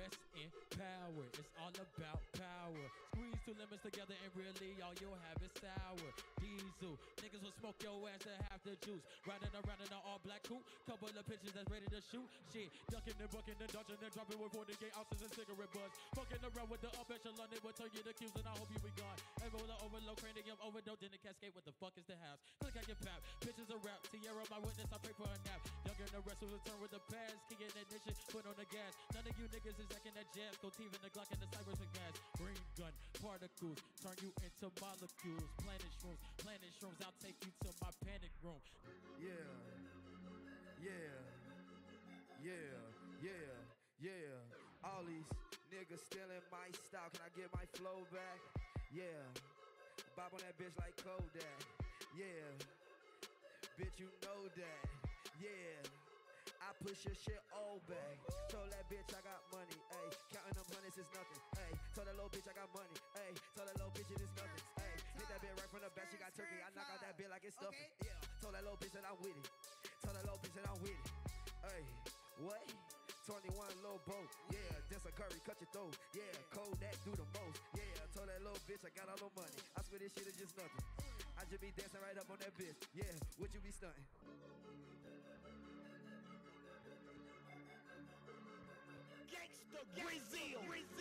rest in power. It's all about power. Squeeze two lemons together and really all you'll have is sour. Diesel, niggas will smoke your ass to half the juice. Riding around in an all black coupe, couple of pitches that's ready to shoot. Shit, ducking and bucking and dodging and dropping with 40 ounces and cigarette butts. Fucking around with the up echelon, it will turn you to cubes and I hope you be gone. Ebola overload, cranium overdose, in the cascade. What the fuck is the house? Click on your pap, bitches a rap. Tierra, my witness, I pray for a nap. Younger than the rest will return with the past. Kick in ignition, put on the gas. None of you niggas is acting that jazz. Go team in the Glock and the Cybers and gas. Green gun, particles, turn you into molecules. Planet shrooms, I'll take you to my panic room. Yeah. All these niggas stealing my style. Can I get my flow back? Yeah. Bob on that bitch like Kodak. Yeah. Bitch, you know that. Yeah. I push your shit all back. Told that bitch I got money. Ayy. Counting them hundreds is nothing. Ayy. Told that little bitch I got money. Ayy. Told that little bitch it is nothing. Ayy. Hit that bitch right from the back. She got turkey. I knock out that bitch like it's stuffing. Yeah. Told that little bitch that I'm with it. Told that little bitch that I'm with it. Ayy. What? 21 little boat, yeah, that's a curry, cut your throat, yeah, Kodak do the most, yeah, I told that little bitch I got all the money, I swear this shit is just nothing, I just be dancing right up on that bitch, yeah, would you be stunting?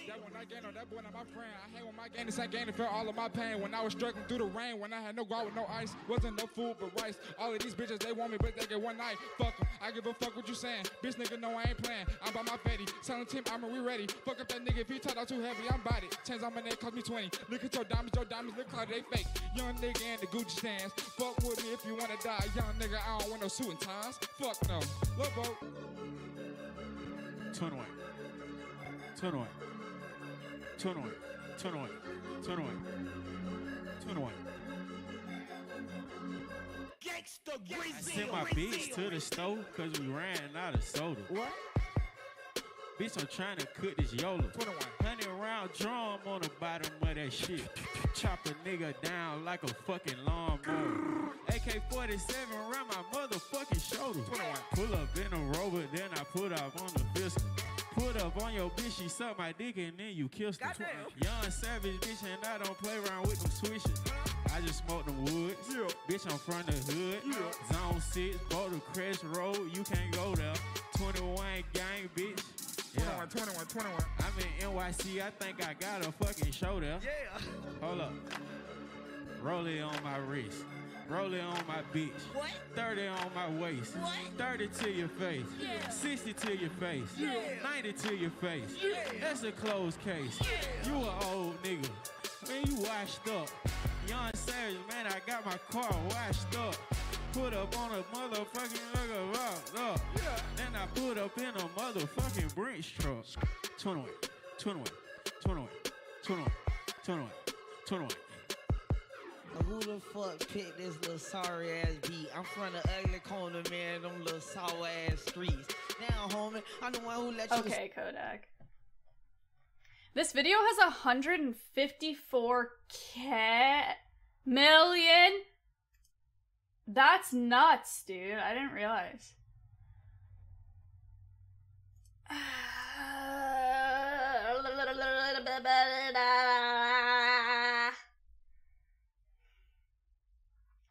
That one I gained on that boy, not my friend. I hang with my gang, the same gang that felt all of my pain. When I was struggling through the rain, when I had no guard with no ice, wasn't no food but rice. All of these bitches, they want me, but they get one night. Fuck them, I give a fuck what you saying. Bitch nigga, no, I ain't playing. I'm by my fatty, selling team armor, we ready. Fuck up that nigga if he talk out too heavy, I'm bout it. Chains on my neck cost me 20. Look at your diamonds look like they fake. Young nigga in the Gucci stands. Fuck with me if you wanna die. Young nigga, I don't want no suit and ties. Fuck no. Look, bro. 21. 21. 21. 21. 21. 21. I sent my bitch to the store cause we ran out of soda. What? Bitch, I'm trying to cook this Yola. 21. 100 round drum on the bottom of that shit. Chop a nigga down like a fucking lawnmower. AK-47 around my motherfucking shoulder. 21. Pull up in a rover, then I put off on the pistol. Put up on your bitch, she suck my dick and then you kissed her. Young savage bitch and I don't play around with them swishes. I just smoke them woods. Yeah. Bitch, I'm from the hood. Yeah. Zone 6, bought the Crest Road. You can't go there. 21 gang, bitch. 21, 21, 21. I'm in NYC. I think I got a fucking show there. Yeah. Hold up. Roll it on my wrist. Roll it on my bitch. What? 30 on my waist. What? 30 to your face. Yeah. 60 to your face. Yeah. 90 to your face. Yeah. That's a closed case. Yeah. You an old nigga. Man, you washed up. Young Savage, man, I got my car washed up. Put up on a motherfucking nigga rocked up. Yeah. Then I put up in a motherfucking Brinks truck. 21, 21, 21, 21, 21, 21. Who the fuck picked this little sorry ass beat? I'm from the ugly corner, man, them little sour ass streets. Now, homie, I'm the one who let you. Okay, Kodak. This video has 154K million. That's nuts, dude. I didn't realize.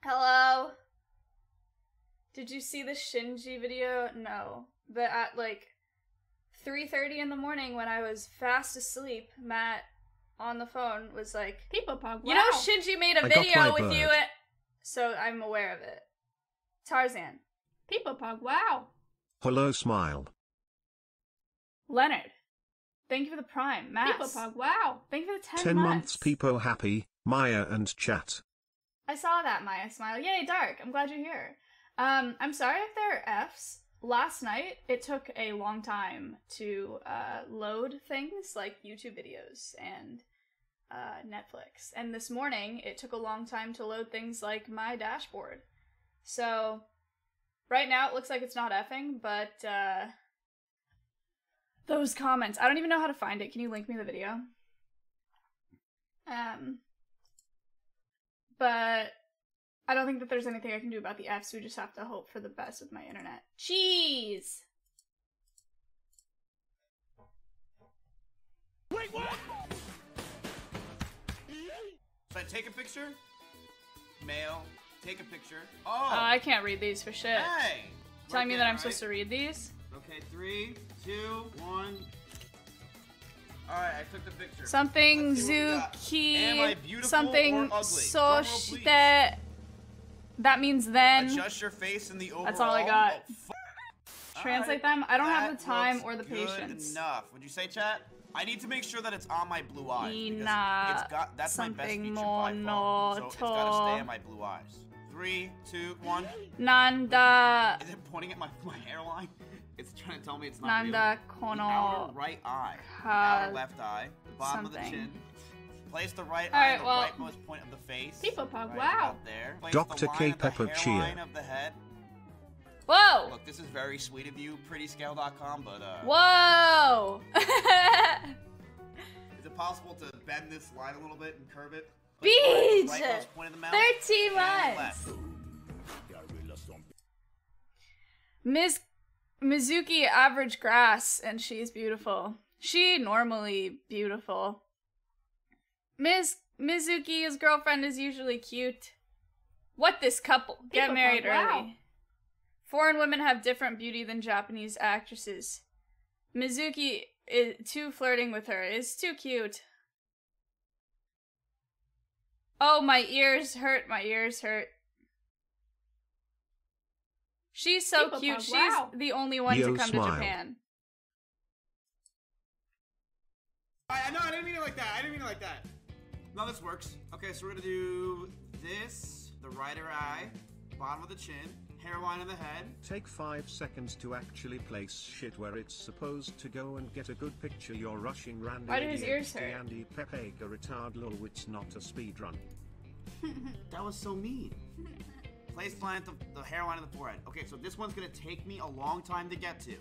Hello? Did you see the Shinji video? No. But at like 3:30 in the morning when I was fast asleep, Matt on the phone was like, People Pog, wow. You know Shinji made a video with you at... So I'm aware of it. Tarzan. People Pog, wow. Hello, smile. Leonard. Thank you for the prime. Matt. People Pog, wow. Thank you for the 10 months, Peepo happy, Maya and chat. I saw that, Maya smile. Yay, Dark. I'm glad you're here. I'm sorry if there are Fs. Last night, it took a long time to load things like YouTube videos and Netflix. And this morning, it took a long time to load things like my dashboard. So, right now, it looks like it's not effing, but those comments. I don't even know how to find it. Can you link me the video? But I don't think that there's anything I can do about the Fs. We just have to hope for the best with my internet. Cheese! to take a picture? Male, take a picture. Oh! I can't read these for shit. Hey! Telling me that I'm supposed to read these? Okay, 3, 2, 1. Alright, I took the picture. Something Zuki. Something Soshite. That means then. Adjust your face in the overall. That's all I got. Oh, Translate them. I don't have the time or the good patience. Enough. Would you say, chat? I need to make sure that it's on my blue eyes. That's my best feature by far. So it's gotta stay on my blue eyes. 3, 2, 1. Nanda. Is it pointing at my hairline? It's trying to tell me it's not Nanda real. kono. The outer right eye. The outer left eye. The bottom of the chin. Place the right eye at the rightmost point of the face. People Pug, right wow. about there. Place Dr. the line K. of the Pepper hairline cheer. of the head. Whoa! Look, this is very sweet of you, prettyscale.com, but Whoa! is it possible to bend this line a little bit and curve it? Beach! Rightmost point of the mouth 13 and months! left. Mizuki average grass, and she's beautiful. She normally beautiful. Mizuki's girlfriend is usually cute. What this couple? Get People married Pug, wow. early. Foreign women have different beauty than Japanese actresses. Mizuki is too flirting with her. Is too cute. Oh, my ears hurt. My ears hurt. She's so People cute. Pug, She's wow. the only one Yo, to come smile. to Japan. I know, I didn't mean it like that. No, this works. Okay, so we're gonna do this, the right eye, bottom of the chin, hairline of the head. Take 5 seconds to actually place shit where it's supposed to go and get a good picture. You're rushing Randy. Why do his ears hurt? Andy Pepega retard lol, it's not a speed run. That was so mean. Place the line at the hairline of the forehead. Okay, so this one's gonna take me a long time to get to.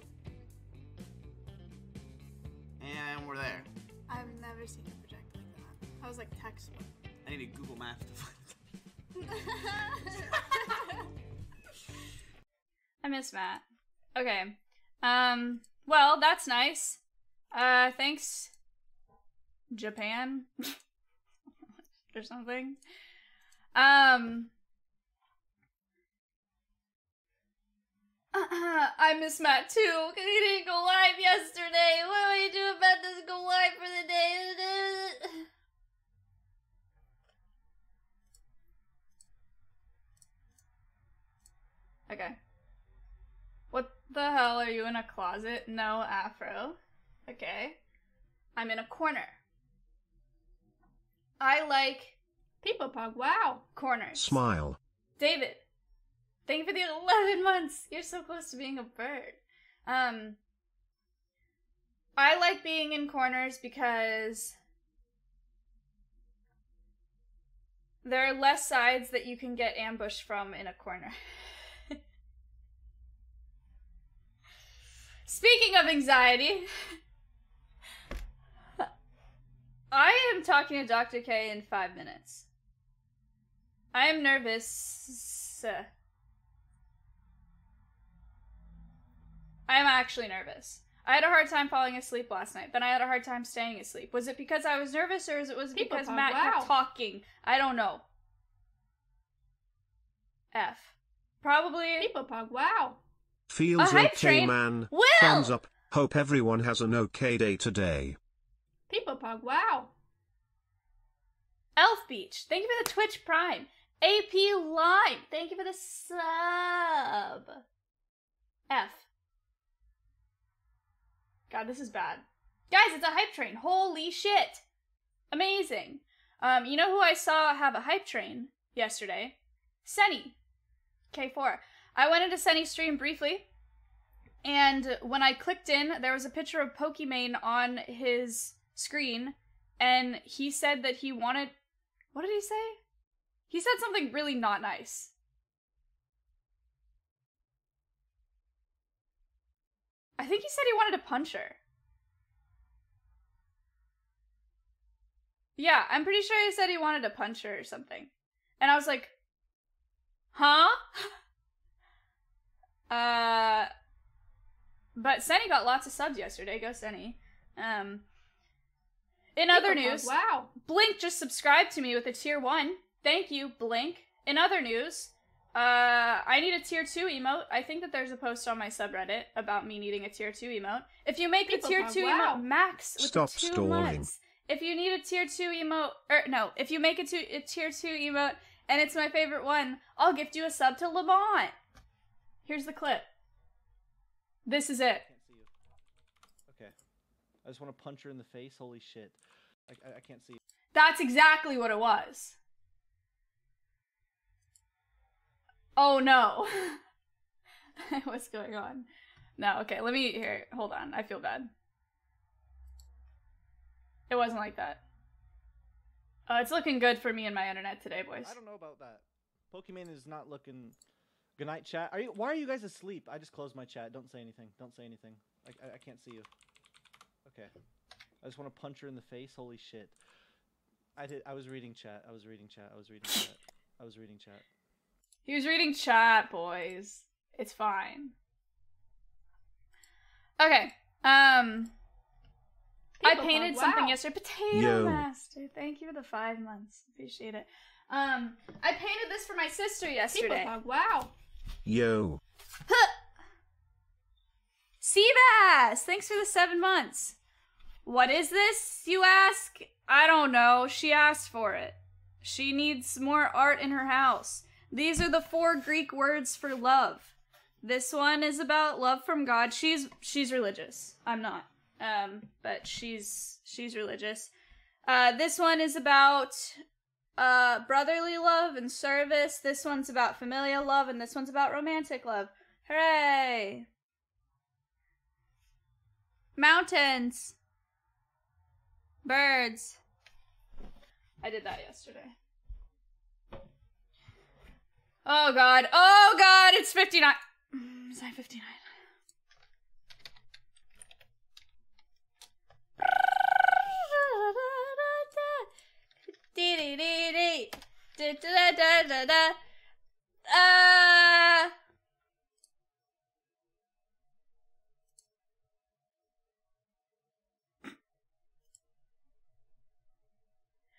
And we're there. I've never seen a project like that. I was like textbook. I need to Google Maps to find it. I miss Matt. Okay. Well, that's nice. Thanks, Japan. Or something. I miss Matt too, because he didn't go live yesterday. What do we do about this go live for the day? Okay. What the hell, are you in a closet? No, Afro. Okay. I'm in a corner. I like People Pug, wow. corners. Smile. David, thank you for the 11 months. You're so close to being a bird. I like being in corners because there are less sides that you can get ambushed from in a corner. Speaking of anxiety, I am talking to Dr. K in 5 minutes. I am nervous. I am actually nervous. I had a hard time falling asleep last night. Then I had a hard time staying asleep. Was it because I was nervous, or was it People because Pug, Matt wow. kept talking? I don't know. F. Probably. People Pug, wow. Feels A hype okay, train? man. Will! Thumbs up. Hope everyone has an okay day today. People Pug, wow. Elf Beach, thank you for the Twitch Prime. AP Lime, thank you for the sub. F. God, this is bad. Guys, it's a hype train. Holy shit. Amazing. You know who I saw have a hype train yesterday? Senny. K4. I went into Senny's stream briefly, and when I clicked in, there was a picture of Pokimane on his screen, and he said that he wanted... What did he say? He said something really not nice. I think he said he wanted to punch her. Yeah, I'm pretty sure he said he wanted to punch her or something. And I was like, huh? But Senny got lots of subs yesterday. Go Senny. In other news, wow, Blink just subscribed to me with a tier 1. Thank you, Blink. In other news, I need a tier 2 emote. I think that there's a post on my subreddit about me needing a tier 2 emote. If you make a tier 2 emote max with Stop the 2 stalling. months, if you need a tier 2 emote, or no, if you make a tier 2 emote and it's my favorite one, I'll gift you a sub to Lamont. Here's the clip. This is it. Can't see you. Okay. I just want to punch her in the face. Holy shit. I can't see you. That's exactly what it was. Oh no. What's going on? No, okay, let me, here, hold on. I feel bad. It wasn't like that. It's looking good for me and my internet today, boys. I don't know about that. Pokemon is not looking... Good night, chat. Why are you guys asleep? I just closed my chat. Don't say anything. Don't say anything. I can't see you. Okay. I just want to punch her in the face. Holy shit. I was reading chat. I was reading chat. I was reading chat. I was reading chat. He was reading chat, boys. It's fine. Okay. I painted something yesterday. Potato Master. Thank you for the 5 months. Appreciate it. I painted this for my sister yesterday. Wow. Yo. Seabass! Thanks for the 7 months. What is this, you ask? I don't know. She asked for it. She needs more art in her house. These are the 4 Greek words for love. This one is about love from God. She's religious. I'm not. But she's religious. This one is about brotherly love and service. This one's about familial love, and this one's about romantic love. Hooray! Mountains. Birds. I did that yesterday. Oh god. Oh god, it's 59. It's 9:59.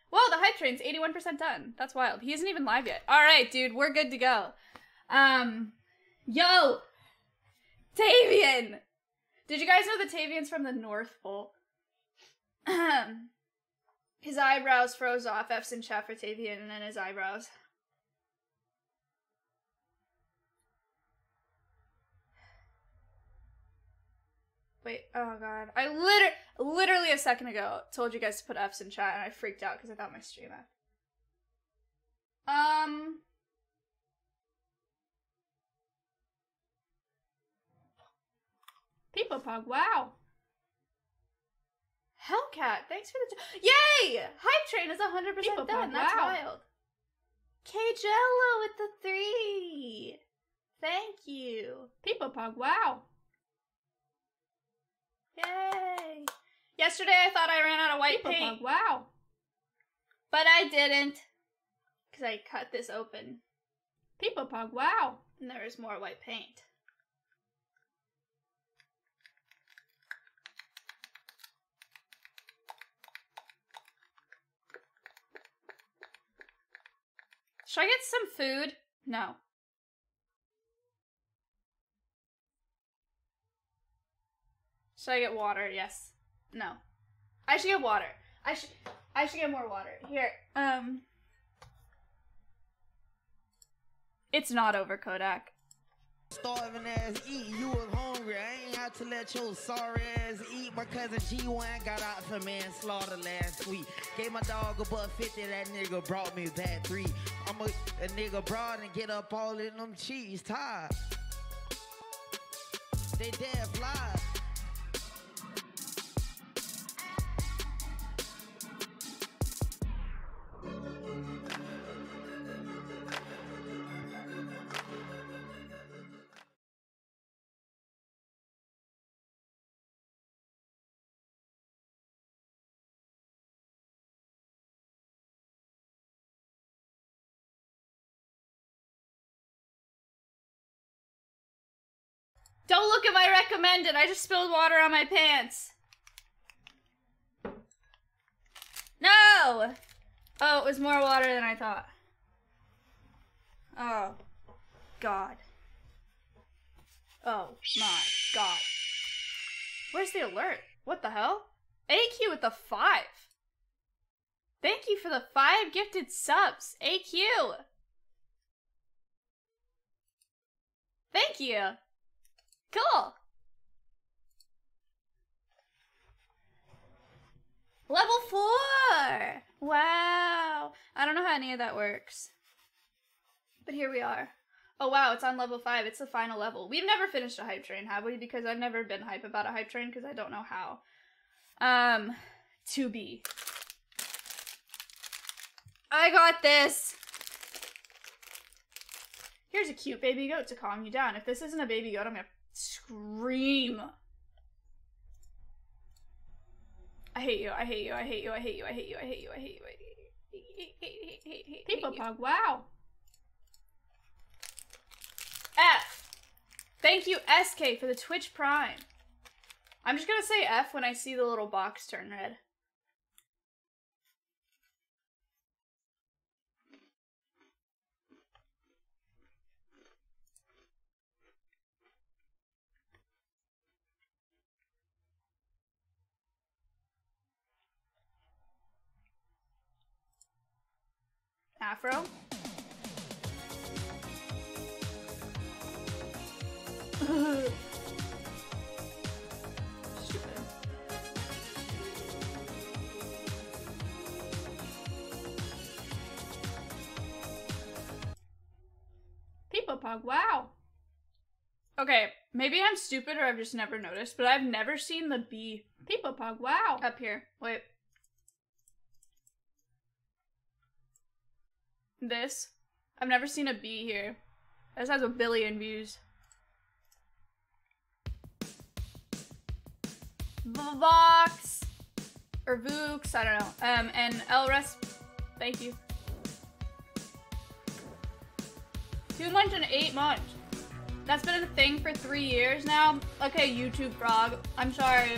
Whoa, the hype train's 81% done. That's wild. He isn't even live yet. Alright, dude, we're good to go. Yo! Tavian! Did you guys know that Tavian's from the North Pole? His eyebrows froze off. F's in chat for Tavian, and then his eyebrows. Wait, oh god. I literally a second ago told you guys to put F's in chat, and I freaked out because I thought my stream F. People Pug, wow. Hellcat, thanks for the... Yay! Hype Train is 100% done. That's wild. K-Jello with the 3. Thank you. People Pug, wow. Yay. Yesterday I thought I ran out of white paint. Pug, wow. But I didn't. Because I cut this open. People Pug, wow. And there is more white paint. Should I get some food? No. Should I get water? Yes. No. I should get water. I should get more water. Here. It's not over, Kodak. Starving ass eat, you was hungry. I ain't have to let your sorry ass eat. My cousin G1 got out for manslaughter last week. Gave my dog a $1.50, that nigga brought me that 3. I'm a nigga broad and get up all in them cheese tied. They dead flies. Don't look at my recommended. I just spilled water on my pants. No! Oh, it was more water than I thought. Oh. God. Oh my God. Where's the alert? What the hell? AQ with the 5. Thank you for the 5 gifted subs. AQ. Thank you. Cool. Level 4. Wow. I don't know how any of that works. But here we are. Oh wow, it's on level 5. It's the final level. We've never finished a hype train, have we? Because I've never been hype about a hype train because I don't know how. To be. I got this. Here's a cute baby goat to calm you down. If this isn't a baby goat, I'm gonna scream. I hate you, I hate you, I hate you, I hate you, I hate you, I hate you, I hate you, I hate you. People pug, wow. F. Thank you, SK, for the Twitch Prime. I'm just gonna say F when I see the little box turn red. Afro. Stupid. People pug, wow. Okay, maybe I'm stupid or I've just never noticed, but I've never seen the bee. People pug, wow. Up here. Wait. This. I've never seen a bee here. This has 1 billion views. Vox. Or Vooks, I don't know. And Elres. Thank you. 2 months and 8 months. That's been a thing for 3 years now. Okay, YouTube frog. I'm sorry.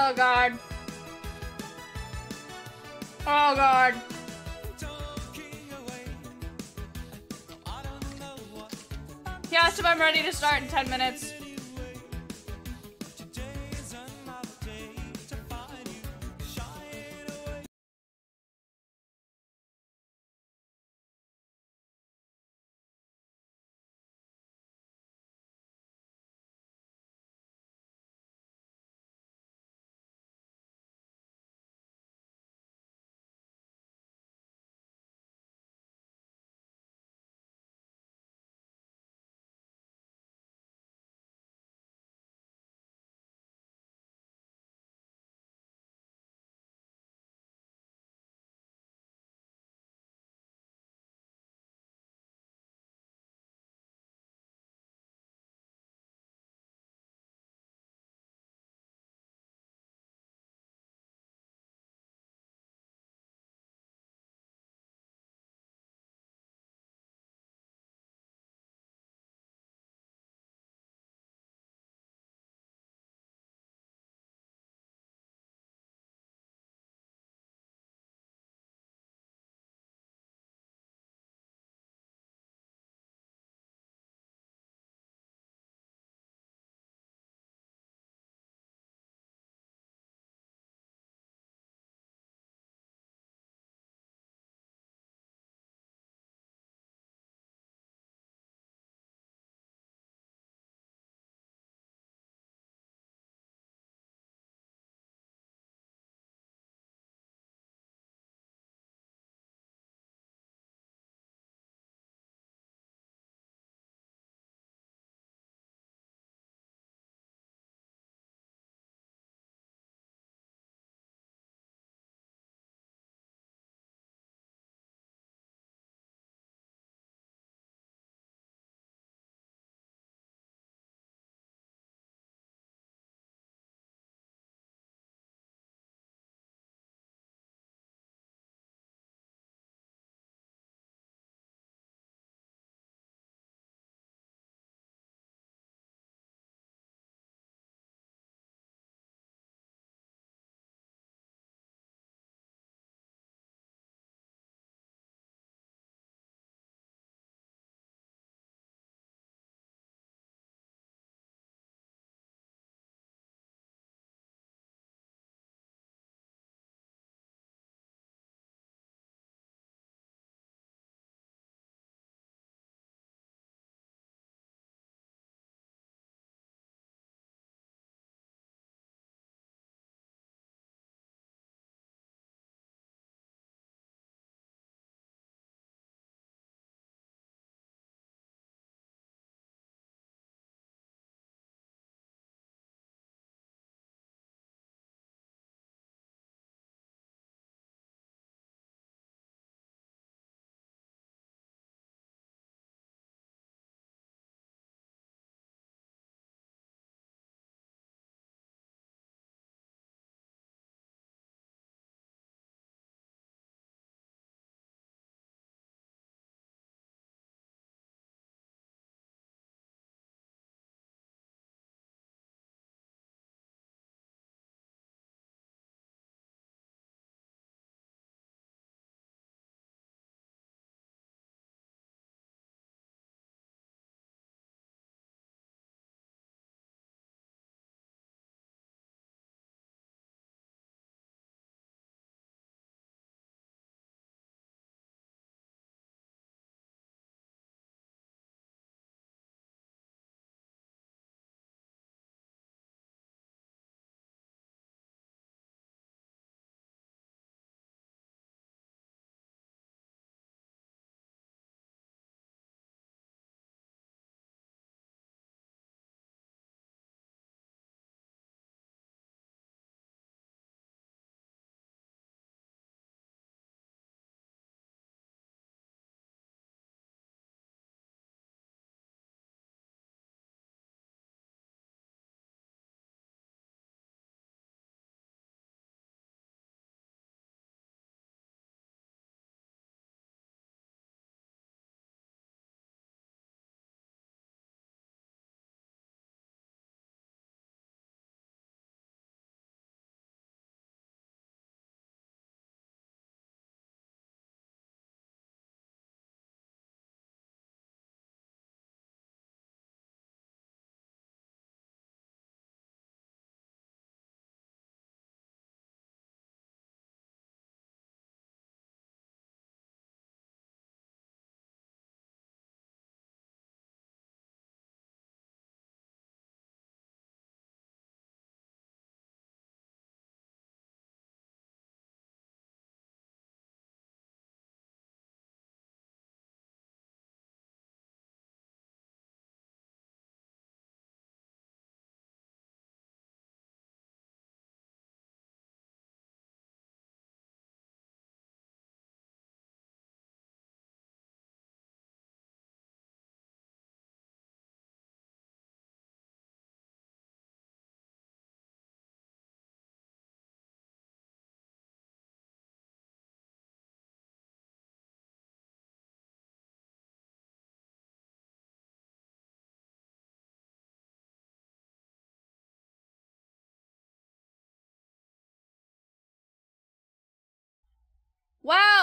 Oh god. Oh god. He asked if I'm ready to start in 10 minutes.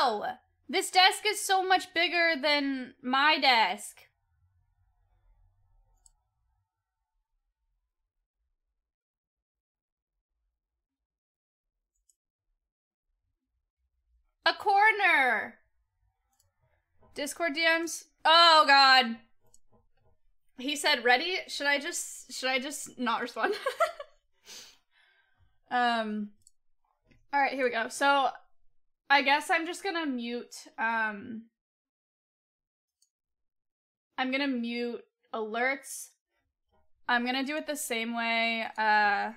No! This desk is so much bigger than my desk. A corner! Discord DMs? Oh god. He said ready? Should I just not respond? Alright, here we go. So I guess I'm just gonna mute I'm gonna mute alerts. I'm gonna do it the same way. I'm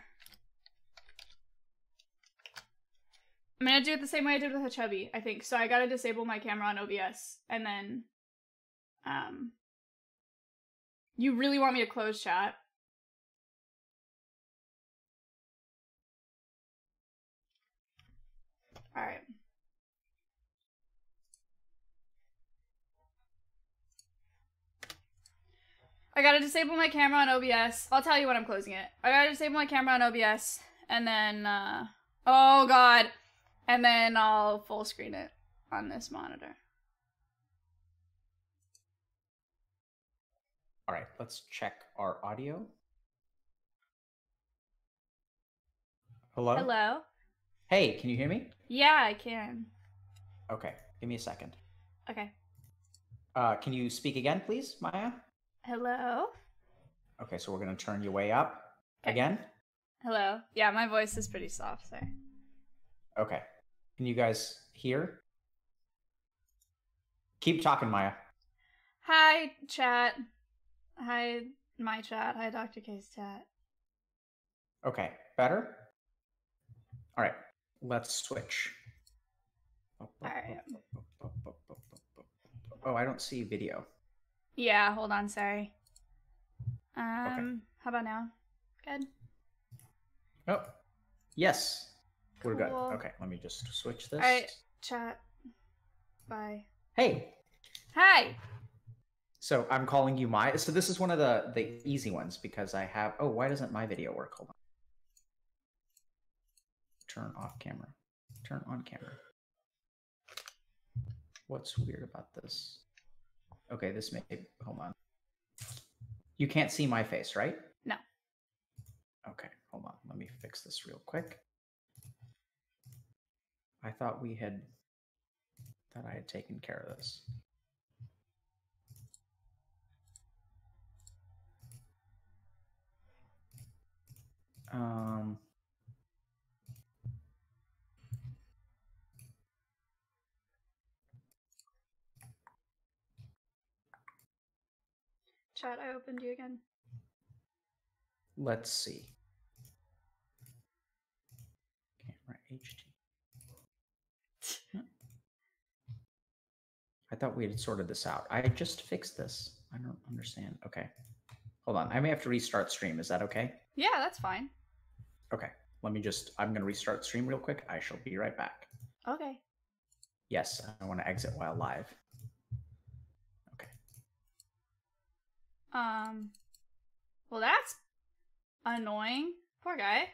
gonna do it the same way I did with the chubby, I think. So I gotta disable my camera on OBS, and then, you really want me to close chat? Alright. I gotta disable my camera on OBS. I'll tell you when I'm closing it. I gotta disable my camera on OBS, and then, oh god. And then I'll full screen it on this monitor. All right, let's check our audio. Hello? Hello? Hey, can you hear me? Yeah, I can. Okay, give me a second. Okay. Can you speak again, please, Maya? Hello? Okay, so we're gonna turn you way up. Okay. Again? Hello? Yeah, my voice is pretty soft, sorry. Okay. Can you guys hear? Keep talking, Maya. Hi, chat. Hi, my chat. Hi, Dr. K's chat. Okay, better? All right, let's switch. All right. Oh, I don't see video. Yeah, hold on, sorry. How about now? Good? Oh, yes. We're good. Cool. Okay, let me just switch this. All right, chat. Bye. Hey. Hi. So I'm calling you Maya. So this is one of the easy ones because I have... Oh, why doesn't my video work? Hold on. Turn off camera. Turn on camera. What's weird about this? Okay, this may... Hold on. You can't see my face, right? No. Okay, hold on. Let me fix this real quick. I thought we had... That I had taken care of this. Chat, I opened you again. Let's see. Camera HT. I thought we had sorted this out. I just fixed this. I don't understand. Okay. Hold on. I may have to restart stream. Is that okay? Yeah, that's fine. Okay. Let me just... I'm going to restart stream real quick. I shall be right back. Okay. Yes, I want to exit while live. Okay. Well, that's annoying. Poor guy.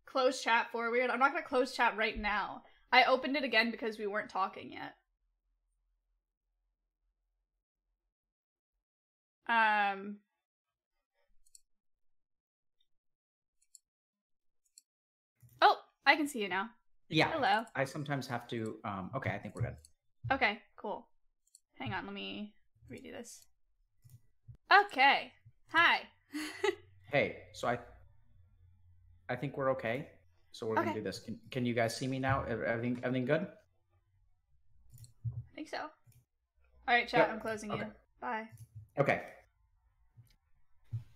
Close chat for weird. I'm not gonna close chat right now. I opened it again because we weren't talking yet. Oh, I can see you now. Yeah. Hello. I sometimes have to... Okay, I think we're good. Okay, cool. Hang on, let me redo this. Okay. Hi. Hey, so I think we're okay. So we're gonna do this. Can you guys see me now? Everything good? I think so. All right, chat. Yep. I'm closing you. Bye. Okay.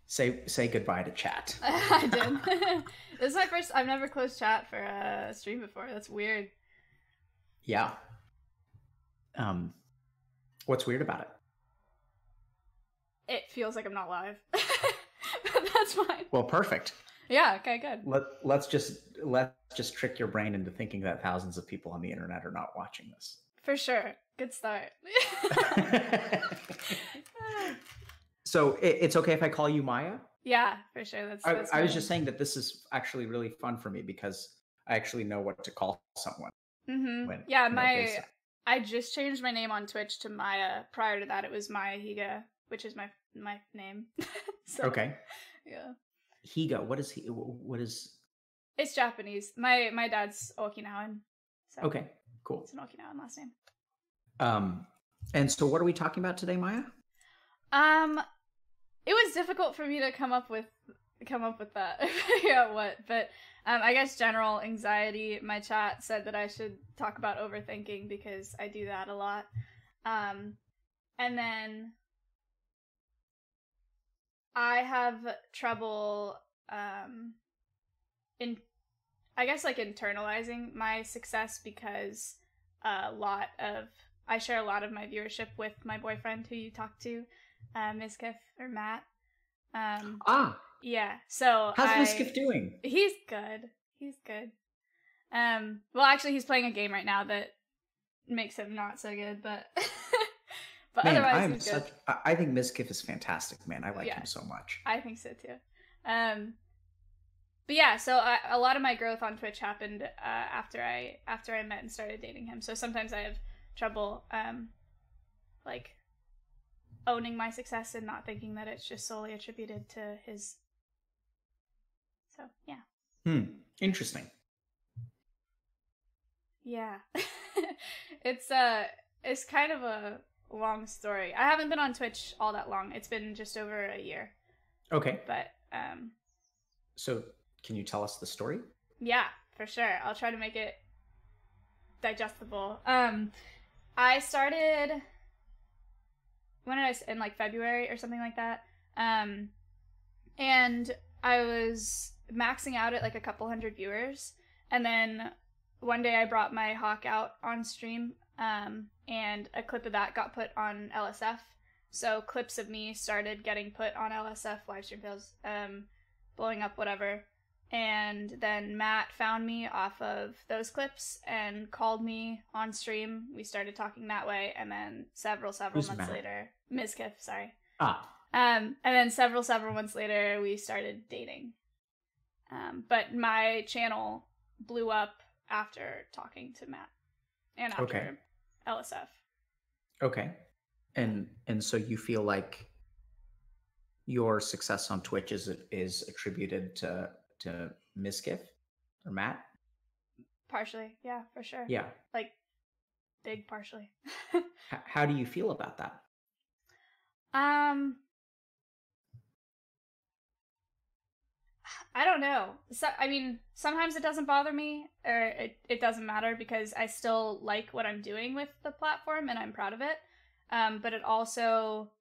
Say goodbye to chat. I did. This is my first. I've never closed chat for a stream before. That's weird. Yeah. What's weird about it? It feels like I'm not live. But that's fine. Well, perfect. Yeah, okay, good. Let's just trick your brain into thinking that thousands of people on the internet are not watching this. For sure. Good start. So it's okay if I call you Maya? Yeah, for sure. That's I was just saying that this is actually really fun for me because I actually know what to call someone. When, Yeah, I just changed my name on Twitch to Maya. Prior to that, it was mayahiga, which is my name. So, okay. Yeah. Higa. What is? It's Japanese. My dad's Okinawan. So okay. Cool. It's an Okinawan last name. And so what are we talking about today, Maya? It was difficult for me to come up with that. Yeah, what? But I guess general anxiety. My chat said that I should talk about overthinking because I do that a lot. And then I have trouble internalizing my success because I share a lot of my viewership with my boyfriend who you talked to, Mizkif or Matt. Yeah. So how's Mizkif doing? He's good. Well, actually, he's playing a game right now that makes him not so good, but man, otherwise he's good. I think Mizkif is fantastic, man. I like him so much. I think so too. But yeah, so a lot of my growth on Twitch happened after I met and started dating him. So sometimes I have trouble like owning my success and not thinking that it's just solely attributed to his. So yeah. Interesting. Yeah. It's kind of a long story. I haven't been on Twitch all that long. It's been just over a year. Okay. But so can you tell us the story? Yeah, for sure. I'll try to make it digestible. I started in like February or something like that. And I was maxing out at like a couple hundred viewers, and then one day I brought my hawk out on stream, and a clip of that got put on LSF. So clips of me started getting put on LSF livestream fails, blowing up, whatever. And then Matt found me off of those clips and called me on stream. We started talking that way, and then several months later, Mizkif, sorry. And then several months later, we started dating. But my channel blew up after talking to Matt and after LSF. Okay. And so you feel like your success on Twitch is attributed to Mizkif or Matt? Partially, yeah, for sure. Yeah. Like, big partially. How do you feel about that? I don't know. So, I mean, sometimes it doesn't bother me, or it doesn't matter because I still like what I'm doing with the platform and I'm proud of it. But it also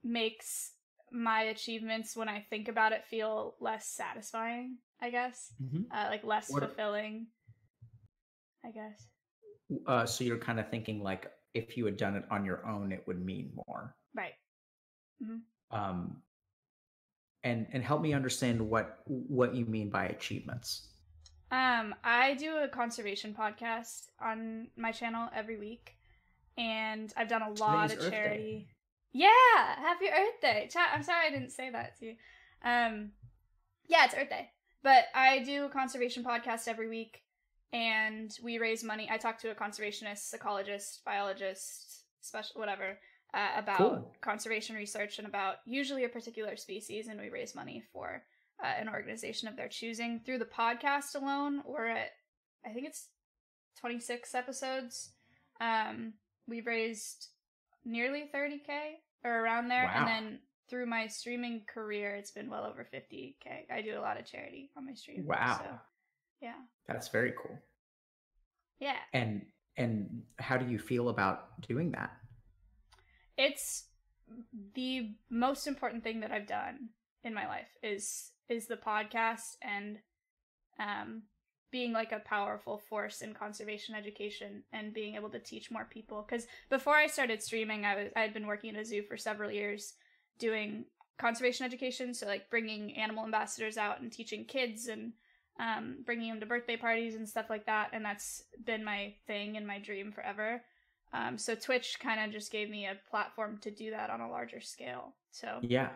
makes my achievements, when I think about it, feel less satisfying, I guess. Like less fulfilling, I guess. So you're kind of thinking like if you had done it on your own, it would mean more. Right. Mm-hmm. And help me understand what you mean by achievements. I do a conservation podcast on my channel every week, and I've done a lot of charity. Yeah, happy Earth Day. Chat, I'm sorry I didn't say that to you. Yeah, it's Earth Day. But I do a conservation podcast every week, and we raise money. I talk to a conservationist, psychologist, biologist, whatever, about conservation research and about usually a particular species, and we raise money for an organization of their choosing. Through the podcast alone, we're at, I think it's 26 episodes. We've raised nearly 30K or around there. Wow. And then through my streaming career, it's been well over 50K. I do a lot of charity on my stream. Wow. So, yeah. That's very cool. Yeah. And how do you feel about doing that? It's the most important thing that I've done in my life is the podcast and being like a powerful force in conservation education and being able to teach more people. Because before I started streaming, I had been working at a zoo for several years doing conservation education. So like bringing animal ambassadors out and teaching kids and bringing them to birthday parties and stuff like that. And that's been my thing and my dream forever. So Twitch kind of just gave me a platform to do that on a larger scale. So yeah,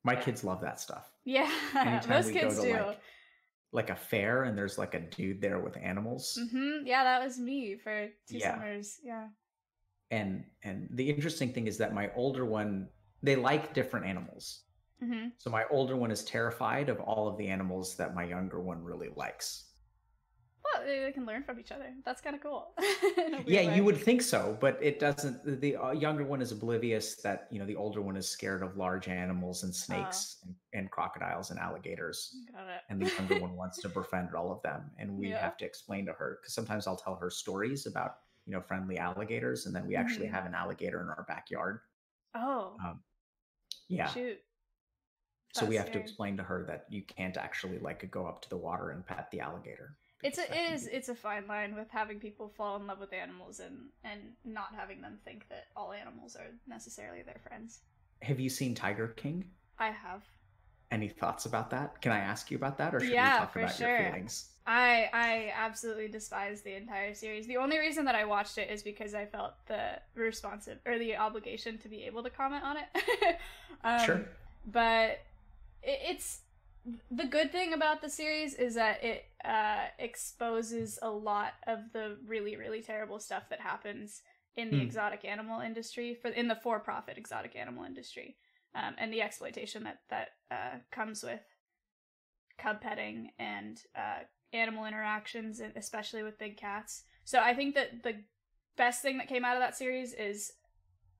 my kids love that stuff. Yeah, most kids do. like a fair, and there's like a dude there with animals. Yeah, that was me for 2 Yeah. summers. Yeah. And the interesting thing is that my older one, they like different animals. So my older one is terrified of all of the animals that my younger one really likes. Well, they can learn from each other. That's kind of cool. Yeah, you would think so, but it doesn't. The younger one is oblivious that, you know, the older one is scared of large animals and snakes and crocodiles and alligators. Got it. And the younger one wants to befriend all of them. And we Yeah. have to explain to her, because sometimes I'll tell her stories about, you know, friendly alligators, and then we actually have an alligator in our backyard. Oh. Yeah. Shoot. So we That's have to scary. explain to her that you can't actually like go up to the water and pet the alligator. It's a fine line with having people fall in love with animals and not having them think that all animals are necessarily their friends. Have you seen Tiger King? I have. Any thoughts about that? Can I ask you about that, or should we Yeah, talk for about sure. your feelings? I absolutely despise the entire series. The only reason that I watched it is because I felt the the obligation to be able to comment on it. Sure. But it's the good thing about the series is that it exposes a lot of the really, really terrible stuff that happens in the exotic animal industry, in the for-profit exotic animal industry, and the exploitation that comes with cub petting and animal interactions, and especially with big cats. So I think that the best thing that came out of that series is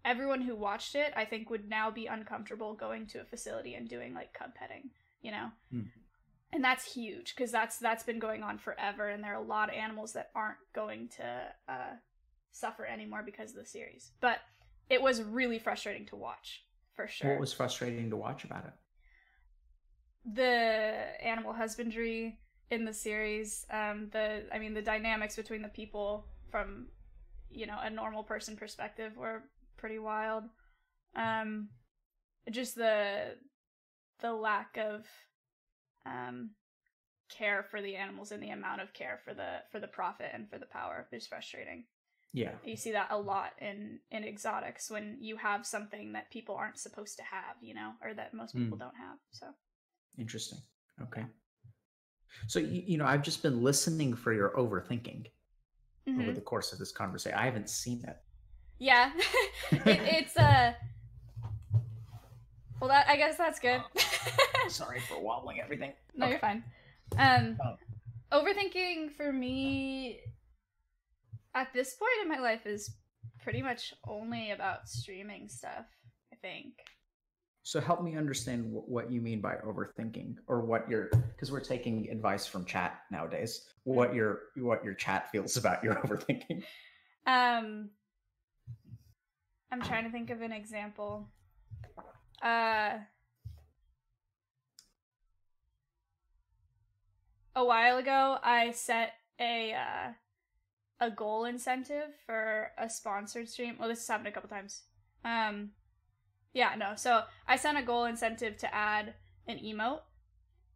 everyone who watched it, I think, would now be uncomfortable going to a facility and doing like cub petting, you know? And that's huge, because that's been going on forever, and there are a lot of animals that aren't going to suffer anymore because of the series. But it was really frustrating to watch, for sure. What was frustrating to watch about it? The animal husbandry in the series, the dynamics between the people from, you know, a normal person perspective were pretty wild. Just the lack of care for the animals and the amount of care for the profit and for the power is frustrating. Yeah. You see that a lot in exotics, when you have something that people aren't supposed to have, you know, or that most people don't have. So Interesting. Okay. So, you know, I've just been listening for your overthinking over the course of this conversation. I haven't seen it. Yeah. It's well, I guess that's good. Sorry for wobbling everything. No, you're fine. Overthinking for me at this point in my life is pretty much only about streaming stuff, I think. So help me understand what you mean by overthinking, or what because we're taking advice from chat nowadays. What your chat feels about your overthinking. I'm trying to think of an example. A while ago, I set a goal incentive for a sponsored stream. Well, this has happened a couple times. So I sent a goal incentive to add an emote,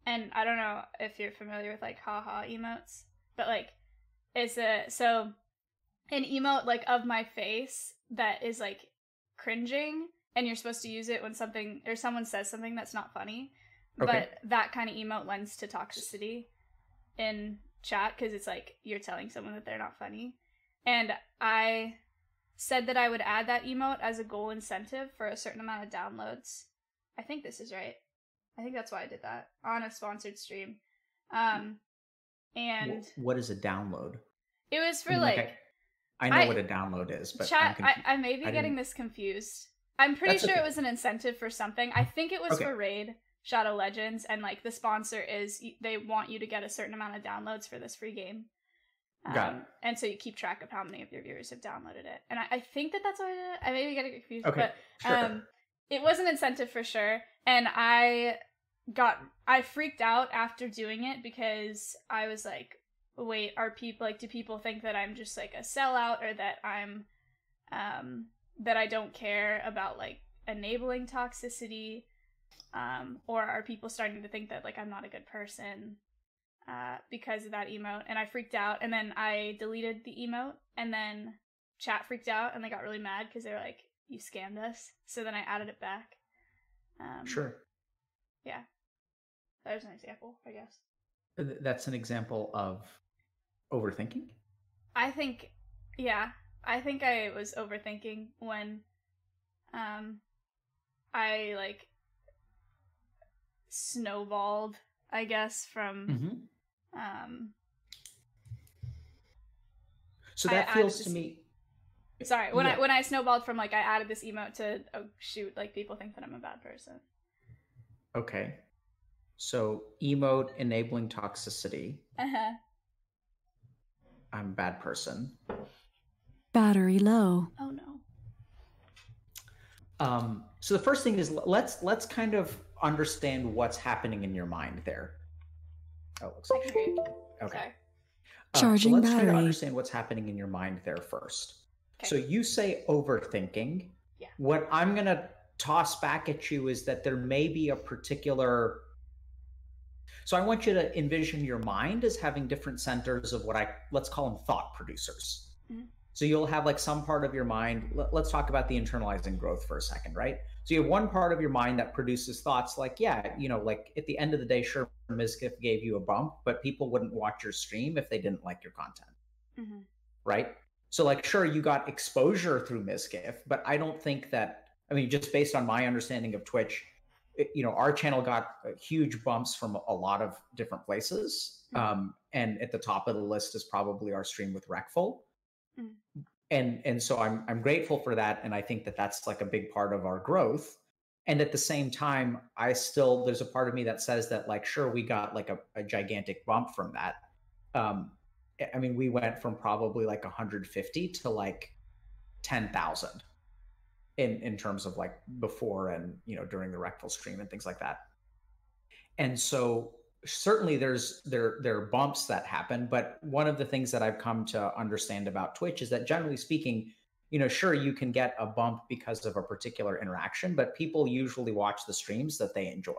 and I don't know if you're familiar with like haha emotes, but like it's an emote like of my face that is like cringing, and you're supposed to use it when something or someone says something that's not funny. Okay. But that kind of emote lends to toxicity in chat, because it's like you're telling someone that they're not funny. And I said that I would add that emote as a goal incentive for a certain amount of downloads. I think this is right. I think that's why I did that on a sponsored stream. And what is a download? it was for I know what a download is, but chat. I may be getting this confused. I'm pretty sure it was an incentive for something. I think it was for Raid Shadow Legends, and like the sponsor is they want you to get a certain amount of downloads for this free game. Got it. And so you keep track of how many of your viewers have downloaded it. And I think that's why I did it. I may be getting confused, Okay, but sure. It was an incentive for sure. And I freaked out after doing it, because I was like, wait, do people think that I'm just like a sellout, or that I'm that I don't care about like enabling toxicity, or are people starting to think that like I'm not a good person because of that emote? And I freaked out, and then I deleted the emote, and then chat freaked out, and they got really mad because they were like, you scammed us. So then I added it back. Sure. Yeah. There's an example, I guess. That's an example of overthinking? I think, yeah. I think I was overthinking when I, like, snowballed, I guess, from... So that feels to me... Sorry, when I snowballed from, like, I added this emote to, oh, shoot, like, people think that I'm a bad person. Okay. So, emote enabling toxicity. Uh-huh. I'm a bad person. Battery low. Oh, no. So the first thing is let's kind of understand what's happening in your mind there. Oh, it looks like... Okay. Charging so let's battery. try to understand what's happening in your mind there first. Okay. So you say overthinking. Yeah. What I'm going to toss back at you is that there may be a particular... So I want you to envision your mind as having different centers of let's call them thought producers. Mm-hmm. So you'll have like some part of your mind, let's talk about the internalizing growth for a second, right? So you have one part of your mind that produces thoughts like, yeah, like at the end of the day, sure, Mizkif gave you a bump, but people wouldn't watch your stream if they didn't like your content, right? So like, sure, you got exposure through Mizkif, but I don't think that, just based on my understanding of Twitch, our channel got huge bumps from a lot of different places. And at the top of the list is probably our stream with Recful. And so I'm grateful for that. And I think that that's like a big part of our growth. And at the same time, there's a part of me that says that like, sure, we got like a gigantic bump from that. We went from probably like 150 to like 10,000 in terms of like before and, during the Recful stream and things like that. And so certainly there are bumps that happen, but one of the things that I've come to understand about Twitch is that generally speaking, sure, you can get a bump because of a particular interaction, but people usually watch the streams that they enjoy.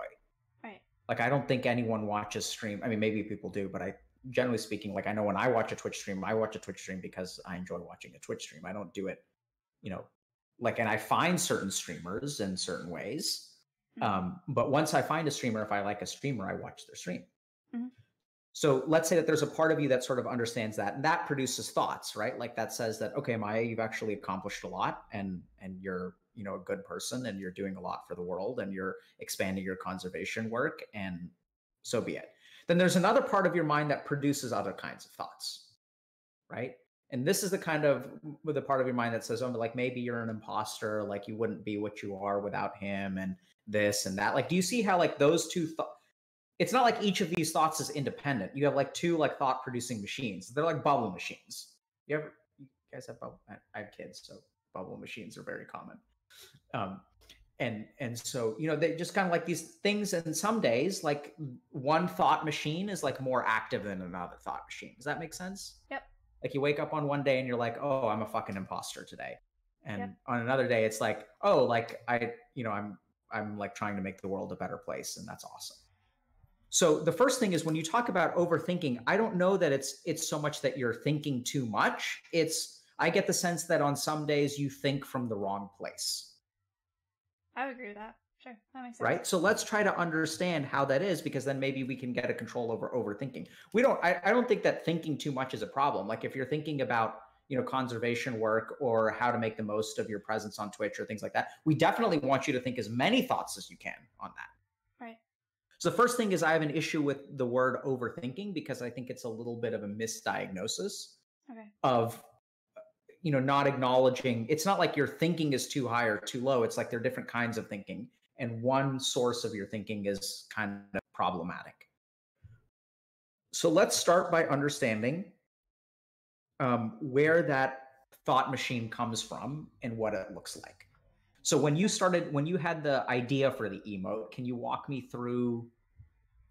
Right. Like, I don't think anyone watches stream. Maybe people do, but generally speaking, like I know when I watch a Twitch stream, I watch a Twitch stream because I enjoy watching a Twitch stream. I don't do it, and I find certain streamers in certain ways. But once I find a streamer, if I like a streamer, I watch their stream. Mm-hmm. So let's say that there's a part of you that sort of understands that, and that produces thoughts, right? Like that says that, okay, Maya, you've actually accomplished a lot, and you're, a good person, and you're doing a lot for the world, and you're expanding your conservation work, and so be it. Then there's another part of your mind that produces other kinds of thoughts, right? And this is the kind of the part of your mind that says, oh, like maybe you're an imposter, like you wouldn't be what you are without him, and this and that. Like, do you see how like those two it's not like each of these thoughts is independent. You have like two like thought producing machines. They're like bubble machines. You guys have bubble? I have kids, so bubble machines are very common. And so, they just kind of like these things. And some days, like one thought machine is like more active than another thought machine. Does that make sense? Yep. Like you wake up on one day and you're like, oh, I'm a fucking imposter today. And on another day, it's like, oh, like I'm like trying to make the world a better place. And that's awesome. So the first thing is when you talk about overthinking, I don't know that it's so much that you're thinking too much. I get the sense that on some days you think from the wrong place. I would agree with that. Sure. That makes sense. Right. So let's try to understand how that is, because then maybe we can get a control over overthinking. I don't think that thinking too much is a problem. Like if you're thinking about, conservation work or how to make the most of your presence on Twitch or things like that, we definitely want you to think as many thoughts as you can on that. Right. So the first thing is I have an issue with the word overthinking because I think it's a little bit of a misdiagnosis of, not acknowledging. It's not like your thinking is too high or too low. It's like there are different kinds of thinking. And one source of your thinking is kind of problematic. So let's start by understanding where that thought machine comes from and what it looks like. So when you had the idea for the emote, can you walk me through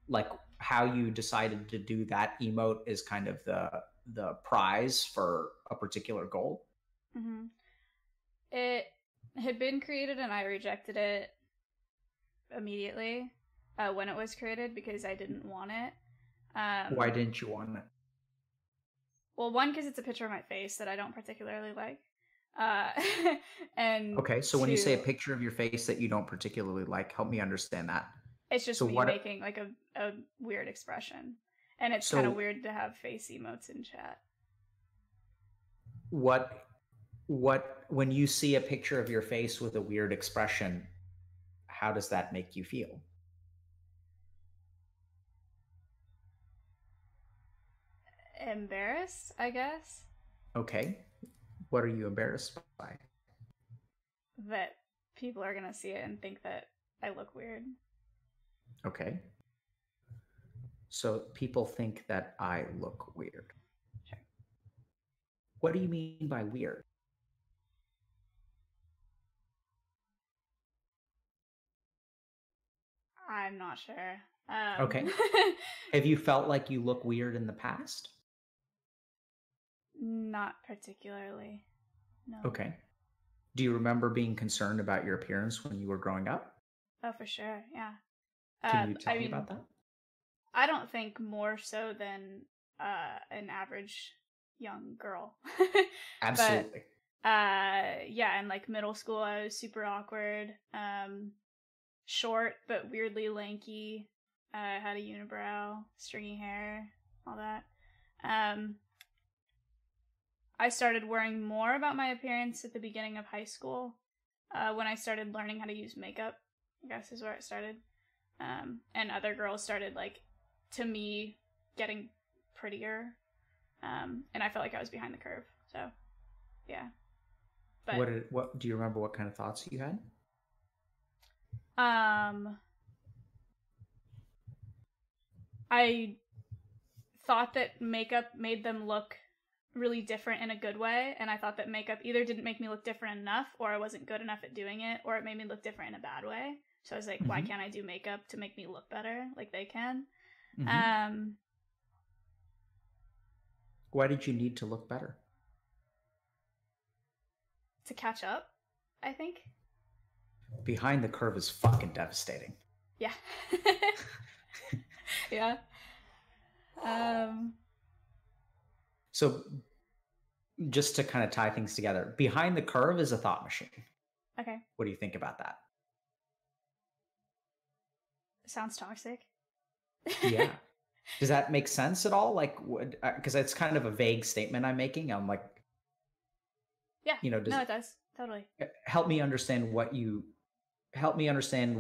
like how you decided to do that emote as kind of the prize for a particular goal? Mm-hmm. It had been created and I rejected it immediately when it was created because I didn't want it. Why didn't you want it? Well, one, because it's a picture of my face that I don't particularly like. And okay, so when you say a picture of your face that you don't particularly like, help me understand that. It's just me making like a weird expression. And it's kind of weird to have face emotes in chat. When you see a picture of your face with a weird expression, how does that make you feel? Embarrassed, I guess. Okay. What are you embarrassed by? That people are gonna see it and think that I look weird. Okay. So people think that I look weird. Sure. What do you mean by weird? I'm not sure. Okay. Have you felt like you look weird in the past? Not particularly. No. Okay. Do you remember being concerned about your appearance when you were growing up? Oh, for sure. Yeah. Can you tell me about that? I don't think more so than an average young girl. Absolutely. Yeah, in like middle school, I was super awkward. Short but weirdly lanky. I had a unibrow, stringy hair, all that. I started worrying more about my appearance at the beginning of high school, when I started learning how to use makeup, I guess is where it started. And other girls started, like, to me, getting prettier. And I felt like I was behind the curve, so, yeah. But what do you remember what kind of thoughts you had? I thought that makeup made them look really different in a good way, and I thought that makeup either didn't make me look different enough, or I wasn't good enough at doing it, or it made me look different in a bad way. So I was like, why can't I do makeup to make me look better like they can? Why did you need to look better? To catch up, I think. Behind the curve is fucking devastating. Yeah. Yeah. So just to kind of tie things together, behind the curve is a thought machine. Okay. What do you think about that? Sounds toxic. Yeah. Does that make sense at all? Like, because it's kind of a vague statement I'm making. I'm like, yeah. No, it does. Totally. Help me understand what you understand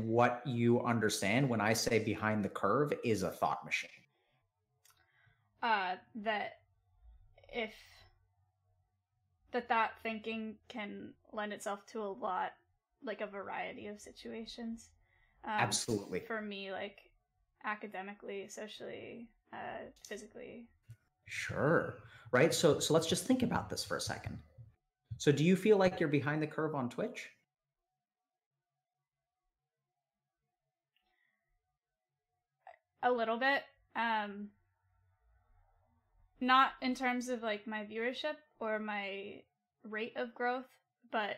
when I say behind the curve is a thought machine. That if that thinking can lend itself to a lot, like a variety of situations. Absolutely. For me, like academically, socially, physically. Sure. Right. So let's just think about this for a second. So do you feel like you're behind the curve on Twitch? A little bit. Not in terms of like my viewership or my rate of growth, but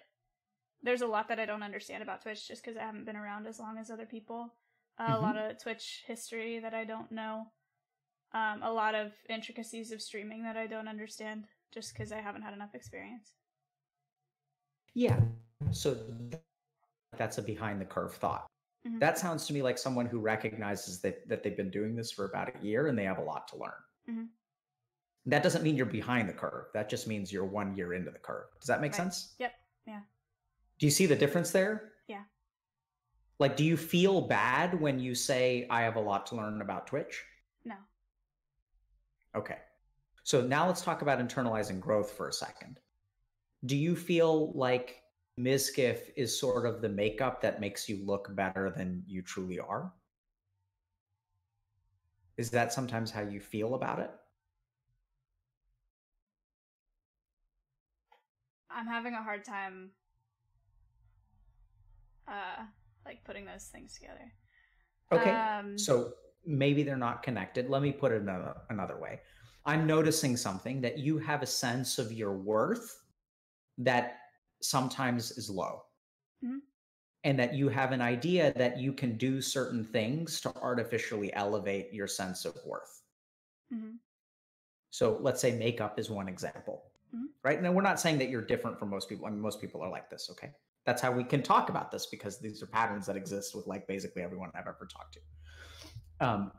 there's a lot that I don't understand about Twitch just because I haven't been around as long as other people. A lot of Twitch history that I don't know. A lot of intricacies of streaming that I don't understand just because I haven't had enough experience. Yeah. So that's a behind the curve thought. That sounds to me like someone who recognizes that they've been doing this for about a year and they have a lot to learn. That doesn't mean you're behind the curve. That just means you're 1 year into the curve. Does that make sense? Yep. Yeah. Do you see the difference there? Yeah. Like, do you feel bad when you say, I have a lot to learn about Twitch? No. Okay. So now let's talk about internalizing growth for a second. Do you feel like Mizkif is sort of the makeup that makes you look better than you truly are? Is that sometimes how you feel about it? I'm having a hard time like putting those things together. Okay. So maybe they're not connected. Let me put it another way. I'm noticing something that you have a sense of your worth that sometimes is low. And that you have an idea that you can do certain things to artificially elevate your sense of worth. So let's say makeup is one example, right? Now, we're not saying that you're different from most people. I mean, most people are like this, okay? That's how we can talk about this because these are patterns that exist with like basically everyone I've ever talked to.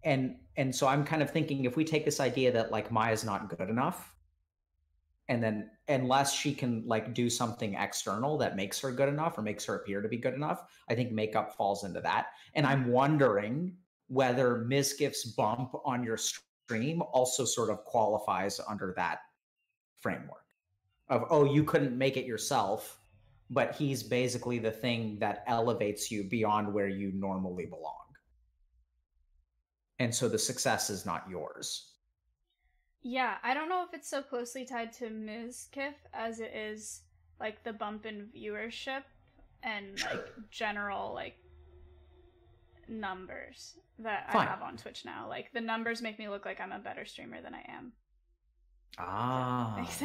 and so I'm kind of thinking, if we take this idea that like Maya's not good enough, and then unless she can like do something external that makes her good enough or makes her appear to be good enough, I think makeup falls into that. And I'm wondering whether Ms. Gift's bump on your stream also sort of qualifies under that framework of, oh, you couldn't make it yourself, but he's basically the thing that elevates you beyond where you normally belong. And so the success is not yours. Yeah, I don't know if it's so closely tied to Ms. Kiff as it is like the bump in viewership and like general like numbers that I have on Twitch now. Like the numbers make me look like I'm a better streamer than I am.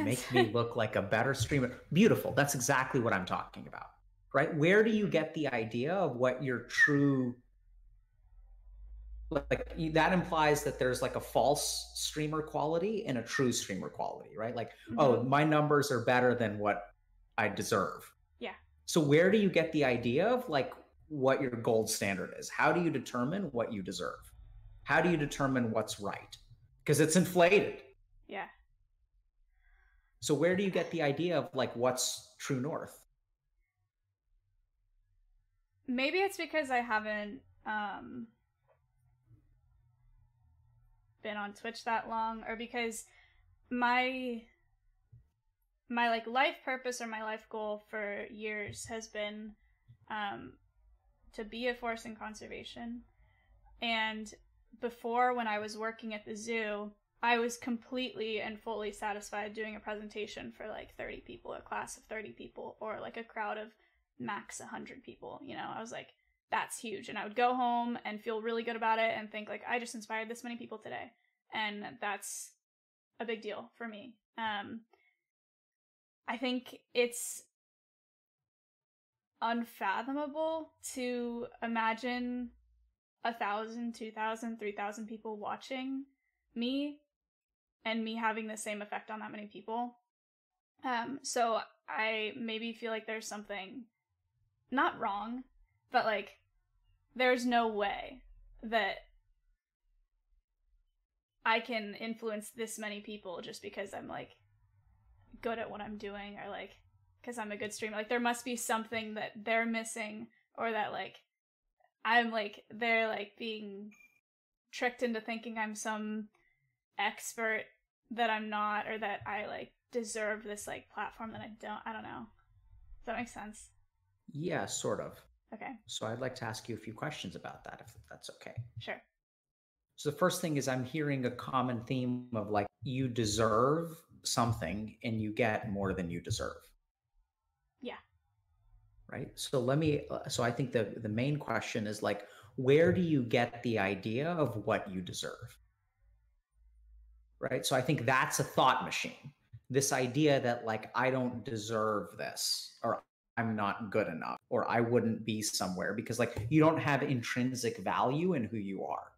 Make me look like a better streamer. Beautiful. That's exactly what I'm talking about, right? Where do you get the idea of what your true, like that implies that there's like a false streamer quality and a true streamer quality, right? Like, oh, my numbers are better than what I deserve. Yeah. So where do you get the idea of like what your gold standard is? How do you determine what you deserve? How do you determine what's right? Because it's inflated. Yeah. So where do you get the idea of like what's true north? Maybe it's because I haven't been on Twitch that long, or because my like life purpose or my life goal for years has been to be a forest and conservation. And before, when I was working at the zoo, I was completely and fully satisfied doing a presentation for like 30 people, a class of 30 people, or like a crowd of max 100 people. You know, I was like, that's huge. And I would go home and feel really good about it and think like, I just inspired this many people today. And that's a big deal for me. I think it's unfathomable to imagine 1,000, 2,000, 3,000 people watching me and me having the same effect on that many people. So I maybe feel like there's something not wrong, but like there's no way that I can influence this many people just because I'm like good at what I'm doing, or like because I'm a good streamer. Like there must be something that they're missing, or that like I'm like they're like being tricked into thinking I'm some expert that I'm not, or that I like deserve this like platform that I don't. I don't know. Does that make sense? Yeah, sort of. Okay. So I'd like to ask you a few questions about that, if that's okay. Sure. So the first thing is I'm hearing a common theme of like you deserve something and you get more than you deserve. Yeah. Right. So I think the main question is like, where do you get the idea of what you deserve? Right. So I think that's a thought machine. This idea that like, I don't deserve this, or I'm not good enough, or I wouldn't be somewhere because like you don't have intrinsic value in who you are.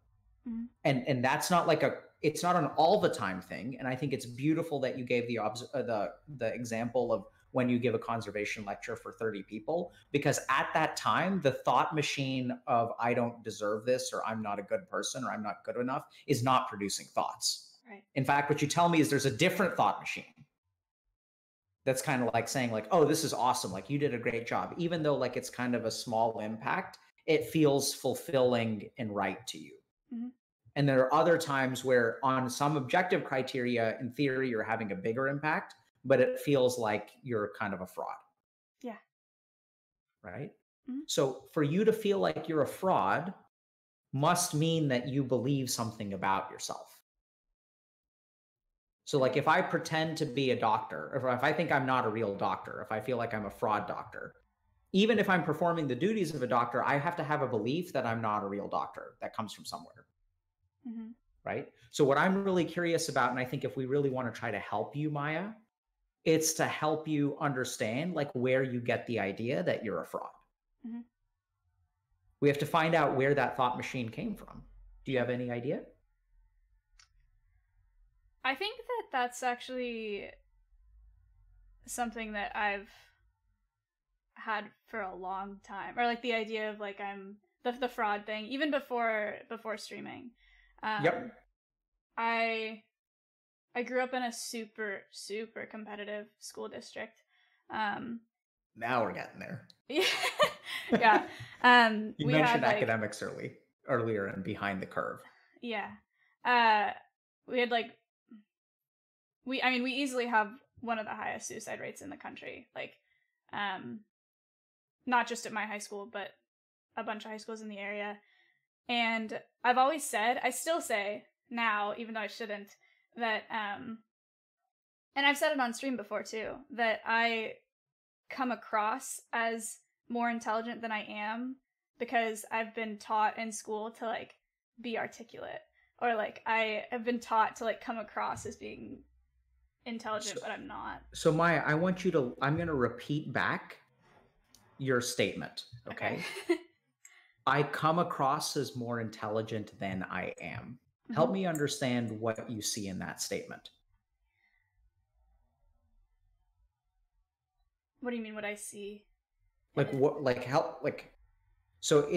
Mm-hmm. And that's not like it's not an all the time thing. And I think it's beautiful that you gave the example of when you give a conservation lecture for 30 people, because at that time, the thought machine of I don't deserve this, or I'm not a good person, or I'm not good enough is not producing thoughts. Right. In fact, what you tell me is there's a different thought machine that's kind of like saying like, oh, this is awesome. Like you did a great job. Even though like it's kind of a small impact, it feels fulfilling and right to you. Mm-hmm. And there are other times where on some objective criteria, in theory, you're having a bigger impact, but it feels like you're kind of a fraud. Yeah. Right? Mm-hmm. So for you to feel like you're a fraud must mean that you believe something about yourself. So like if I pretend to be a doctor, or if I think I'm not a real doctor, if I feel like I'm a fraud doctor, even if I'm performing the duties of a doctor, I have to have a belief that I'm not a real doctor that comes from somewhere. Mm-hmm. Right? So what I'm really curious about, and I think if we really want to try to help you, Maya, it's to help you understand like where you get the idea that you're a fraud. Mm-hmm. We have to find out where that thought machine came from. Do you have any idea? I think that that's actually something that I've had for a long time, or like the idea of like I'm the fraud thing, even before streaming. Yep. I grew up in a super, super competitive school district. Now we're getting there. Yeah. You mentioned academics earlier and behind the curve. Yeah. We had we easily have one of the highest suicide rates in the country. Not just at my high school, but a bunch of high schools in the area. And I've always said, I still say now, even though I shouldn't, that, and I've said it on stream before too, that I come across as more intelligent than I am because I've been taught in school to be articulate, or I have been taught to come across as being intelligent, but I'm not. So Maya, I'm going to repeat back your statement. Okay. I come across as more intelligent than I am. Help me understand what you see in that statement. What do you mean what I see? So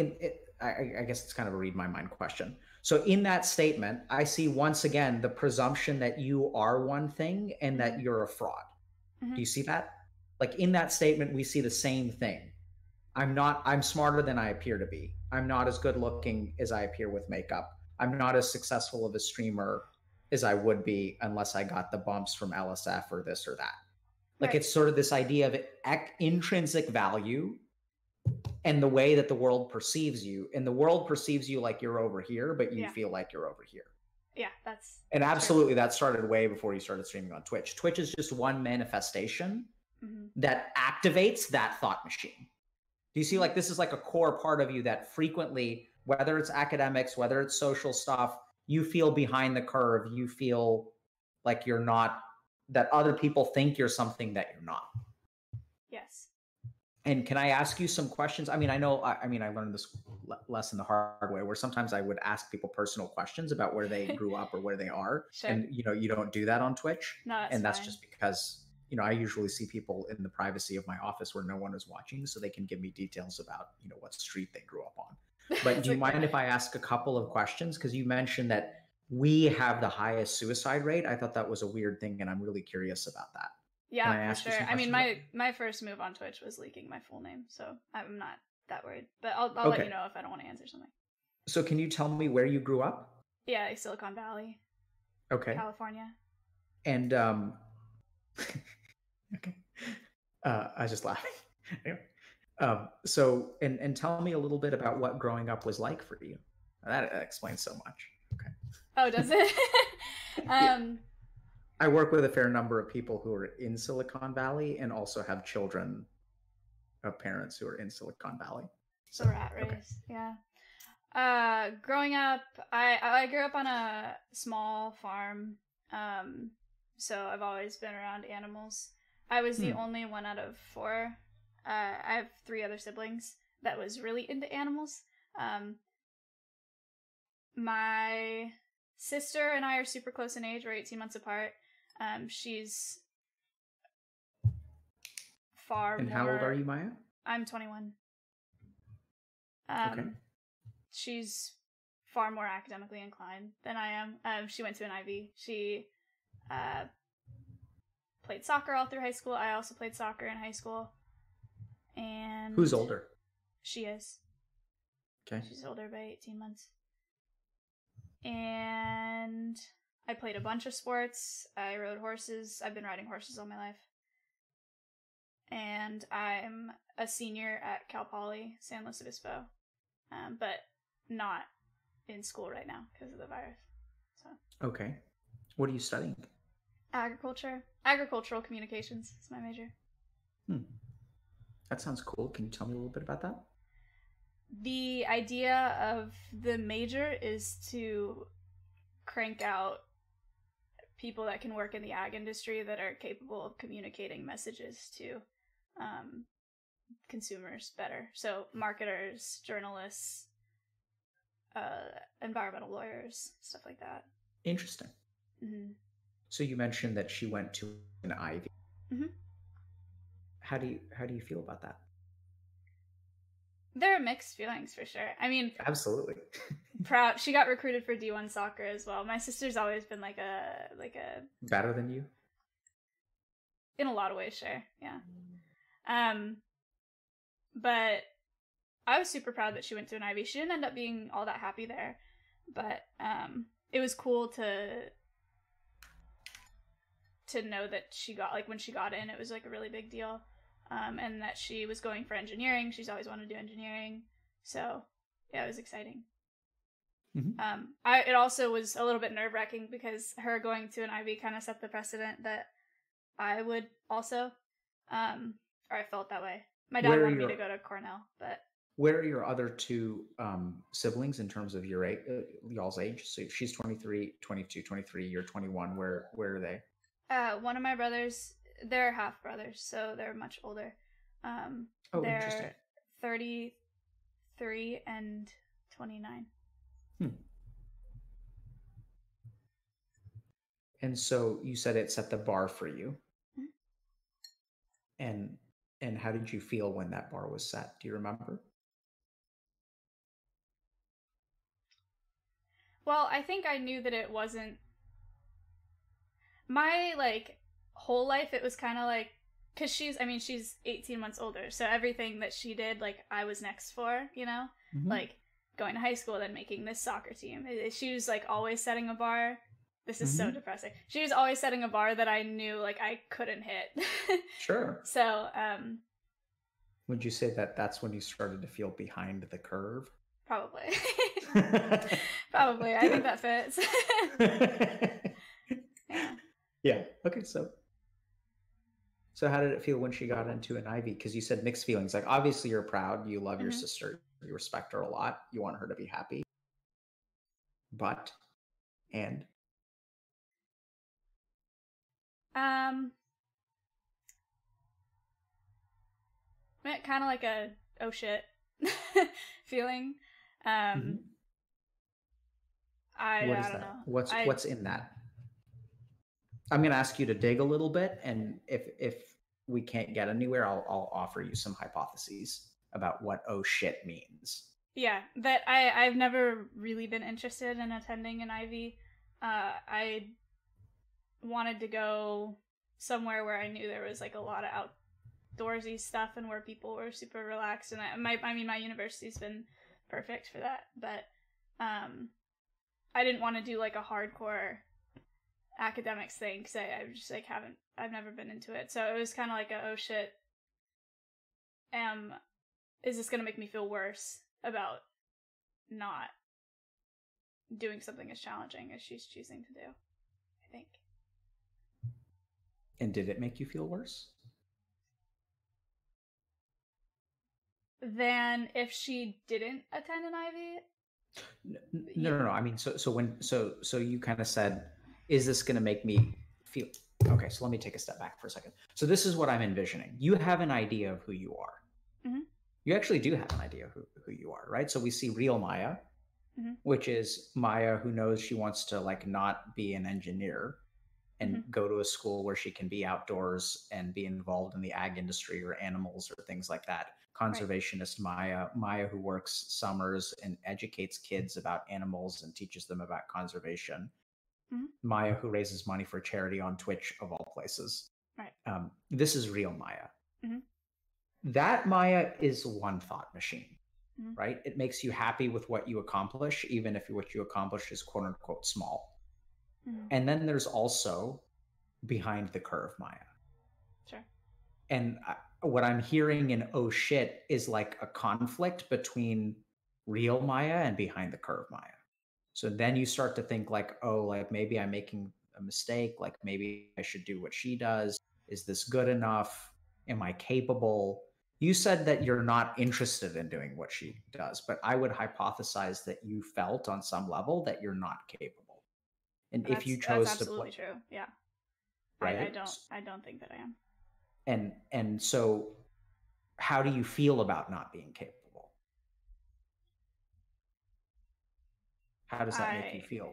I guess it's kind of a read my mind question. So in that statement, I see once again the presumption that you are one thing and that you're a fraud. Do you see that? In that statement, we see the same thing. I'm smarter than I appear to be. I'm not as good looking as I appear with makeup. I'm not as successful of a streamer as I would be unless I got the bumps from LSF or this or that. Right. It's sort of this idea of intrinsic value and the way that the world perceives you. And the world perceives you like you're over here, but you feel like you're over here. Yeah, that's... And absolutely, that started way before you started streaming on Twitch. Twitch is just one manifestation that activates that thought machine. Do you see, this is a core part of you that frequently, whether it's academics, whether it's social stuff, you feel behind the curve. You feel like you're not, that other people think you're something that you're not. Yes. And can I ask you some questions? I learned this lesson the hard way, where sometimes I would ask people personal questions about where they grew up or where they are. Sure. And, you don't do that on Twitch. No, that's just because, I usually see people in the privacy of my office where no one is watching, so they can give me details about, what street they grew up on. But do you mind if I ask a couple of questions? Because you mentioned that we have the highest suicide rate. I thought that was a weird thing, and I'm really curious about that. Yeah, for sure. My first move on Twitch was leaking my full name, so I'm not that worried. But I'll let you know if I don't want to answer something. So can you tell me where you grew up? Yeah, Silicon Valley. Okay. California. And okay. I was just laughing. Anyway. So tell me a little bit about what growing up was like for you. That explains so much. Okay. Oh, does it? I work with a fair number of people who are in Silicon Valley and also have children of parents who are in Silicon Valley. So rat race, yeah. Growing up, I grew up on a small farm, so I've always been around animals. I was the only one out of 4. I have 3 other siblings that was really into animals. My sister and I are super close in age. We're 18 months apart. She's far more... And how old are you, Maya? I'm 21. Okay. She's far more academically inclined than I am. She went to an Ivy. She played soccer all through high school. I also played soccer in high school. And who's older? She is. Okay. She's older by 18 months. And I played a bunch of sports. I rode horses. I've been riding horses all my life. And I'm a senior at Cal Poly San Luis Obispo, but not in school right now because of the virus. So. Okay. What are you studying? Agriculture. Agricultural communications is my major. That sounds cool. Can you tell me a little bit about that? The idea of the major is to crank out people that can work in the ag industry that are capable of communicating messages to consumers better. So marketers, journalists, environmental lawyers, stuff like that. Interesting. Mm-hmm. So you mentioned that she went to an Ivy. Mm-hmm. How do you feel about that? There are mixed feelings for sure. I mean, Absolutely. proud. She got recruited for D1 soccer as well. My sister's always been like a Better than you? in a lot of ways, sure. Yeah. But I was super proud that she went to an Ivy. She didn't end up being all that happy there, but it was cool to know that she got, like, when she got in, it was like a really big deal. And that she was going for engineering. She's always wanted to do engineering. So, yeah, it was exciting. Mm-hmm. It also was a little bit nerve-wracking because her going to an Ivy kind of set the precedent that I would also, or I felt that way. My dad wanted me to go to Cornell, but... Where are your other two siblings in terms of your y'all's age? So she's 23, 22, 23, you're 21. Where are they? One of my brothers, they're half brothers, so they're much older. Interesting. They're 33 and 29. And so you said it set the bar for you. Mm-hmm. And how did you feel when that bar was set? Do you remember? Well, I think I knew that it wasn't my, like, whole life. It was kind of like, because she's 18 months older, so everything that she did, like, I was next for, you know? Mm-hmm. Like, going to high school, then making this soccer team. She was, like, always setting a bar. This is so depressing. She was always setting a bar that I knew, like, I couldn't hit. Sure. So, would you say that that's when you started to feel behind the curve? Probably. Probably. I think that fits. Yeah. Yeah. Okay. So how did it feel when she got into an Ivy? Because you said mixed feelings. Like, obviously you're proud. You love your sister. You respect her a lot. You want her to be happy. But, and? Kind of like a, oh shit feeling. What is I don't that? know. What's in that? I'm going to ask you to dig a little bit, and if we can't get anywhere, I'll offer you some hypotheses about what oh shit means. Yeah, that I've never really been interested in attending an Ivy. I wanted to go somewhere where I knew there was, like, a lot of outdoorsy stuff and where people were super relaxed, and my university's been perfect for that, but I didn't want to do, like, a hardcore academics thing, because I just, like, I've never been into it, so it was kind of like a, oh shit, is this gonna make me feel worse about not doing something as challenging as she's choosing to do, I think. And did it make you feel worse? Than if she didn't attend an Ivy? No. I mean, so you kind of said, is this going to make me feel... Okay, so let me take a step back for a second. So this is what I'm envisioning. You have an idea of who you are. Mm-hmm. You actually do have an idea of who you are, right? So we see real Maya, which is Maya who knows she wants to, like, not be an engineer and go to a school where she can be outdoors and be involved in the ag industry or animals or things like that. Conservationist Maya who works summers and educates kids about animals and teaches them about conservation. Maya who raises money for charity on Twitch, of all places. Right. This is real Maya. That Maya is one thought machine, right? It makes you happy with what you accomplish, even if what you accomplish is quote unquote small. And then there's also behind the curve Maya. Sure. And what I'm hearing in oh shit is like a conflict between real Maya and behind the curve Maya. So then you start to think, like, oh, like, maybe I'm making a mistake. Like, maybe I should do what she does. Is this good enough? Am I capable? You said that you're not interested in doing what she does, but I would hypothesize that you felt on some level that you're not capable. And if you chose that's to absolutely true. Yeah. Right? I don't think that I am. And so how do you feel about not being capable? How does that make you feel?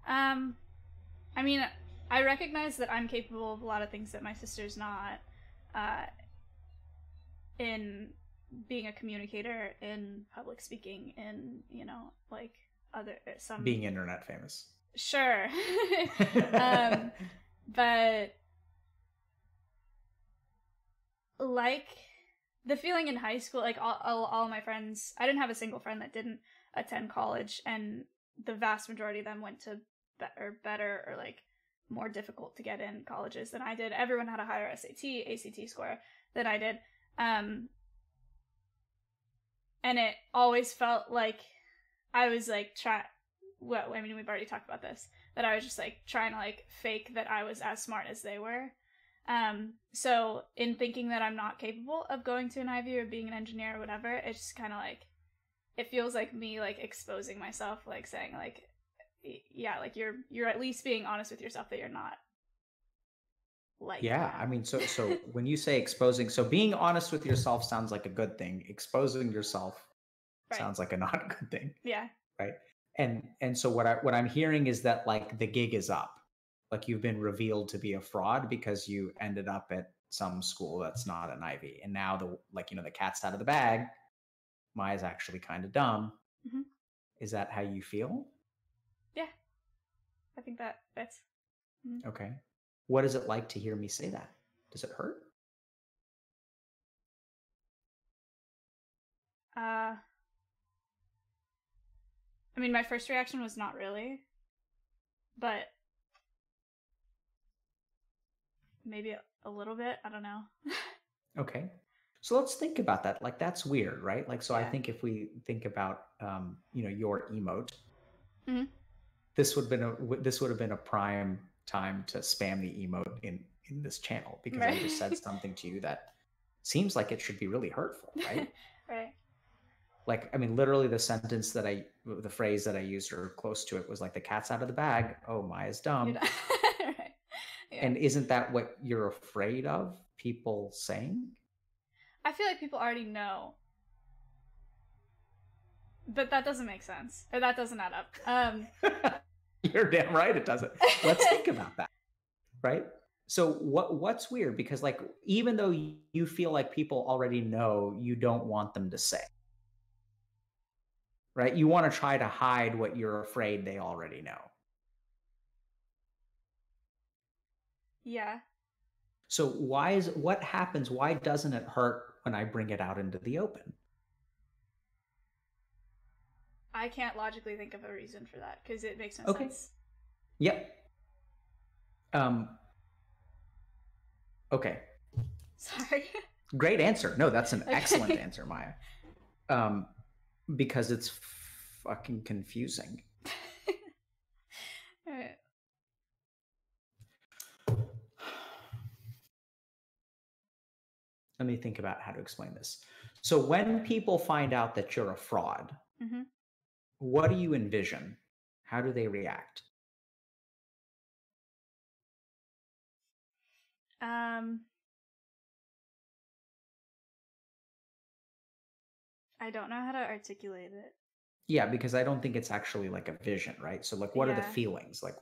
I mean, I recognize that I'm capable of a lot of things that my sister's not. in being a communicator, in public speaking, in, you know, like other some Being internet famous. Sure. But like the feeling in high school, like all my friends, I didn't have a single friend that didn't attend college, and the vast majority of them went to better or like more difficult to get in colleges than I did. Everyone had a higher SAT, ACT score than I did. And it always felt like I was like well, I mean, we've already talked about this, that I was just like trying to like fake that I was as smart as they were. So in thinking that I'm not capable of going to an Ivy or being an engineer or whatever, it's just kind of like, it feels like me like exposing myself, like saying like, yeah, like you're at least being honest with yourself that you're not like that. I mean, so when you say exposing, so being honest with yourself sounds like a good thing. Exposing yourself sounds like a not a good thing. Yeah. Right. And so what I'm hearing is that like the gig is up. Like you've been revealed to be a fraud because you ended up at some school that's not an Ivy. And now the cat's out of the bag. Maya's actually kind of dumb. Mm-hmm. Is that how you feel? Yeah. I think that fits. Mm-hmm. Okay. What is it like to hear me say that? Does it hurt? I mean, my first reaction was not really, but maybe a little bit. I don't know. Okay. So let's think about that. Like, that's weird, right? Like, so yeah. I think if we think about, your emote, mm-hmm. this would have been a prime time to spam the emote in this channel, because I just said something to you that seems like it should be really hurtful, right? Right. Like, I mean, literally the phrase that I used or close to it was like, the cat's out of the bag. Oh, Maya's dumb. Right. Yeah. And isn't that what you're afraid of people saying? I feel like people already know. But that doesn't make sense. Or that doesn't add up. You're damn right it doesn't. Let's think about that. Right? So what's weird? Because like, even though you feel like people already know, you don't want them to say. Right? You want to try to hide what you're afraid they already know. Yeah. So what happens? Why doesn't it hurt when I bring it out into the open? I can't logically think of a reason for that, because it makes no sense. Yep. Okay. Sorry. Great answer. No, that's an excellent answer, Maya. Because it's fucking confusing. All right. Let me think about how to explain this. So when people find out that you're a fraud, mm-hmm. what do you envision? How do they react? I don't know how to articulate it. Yeah, because I don't think it's actually like a vision, right? So like, what are the feelings? Like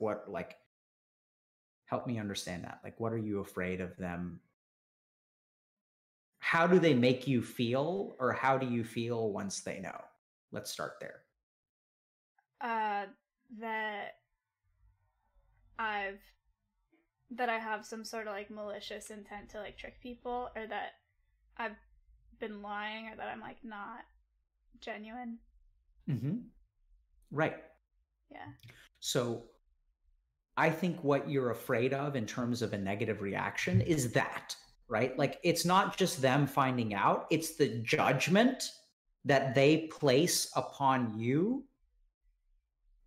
help me understand that. Like, what are you afraid of them? How do they make you feel, or how do you feel once they know? Let's start there. That I have some sort of like malicious intent to like trick people, or that I've been lying, or that I'm like not genuine. Mm-hmm. Right. Yeah. So I think what you're afraid of in terms of a negative reaction is that, right? Like, it's not just them finding out, it's the judgment that they place upon you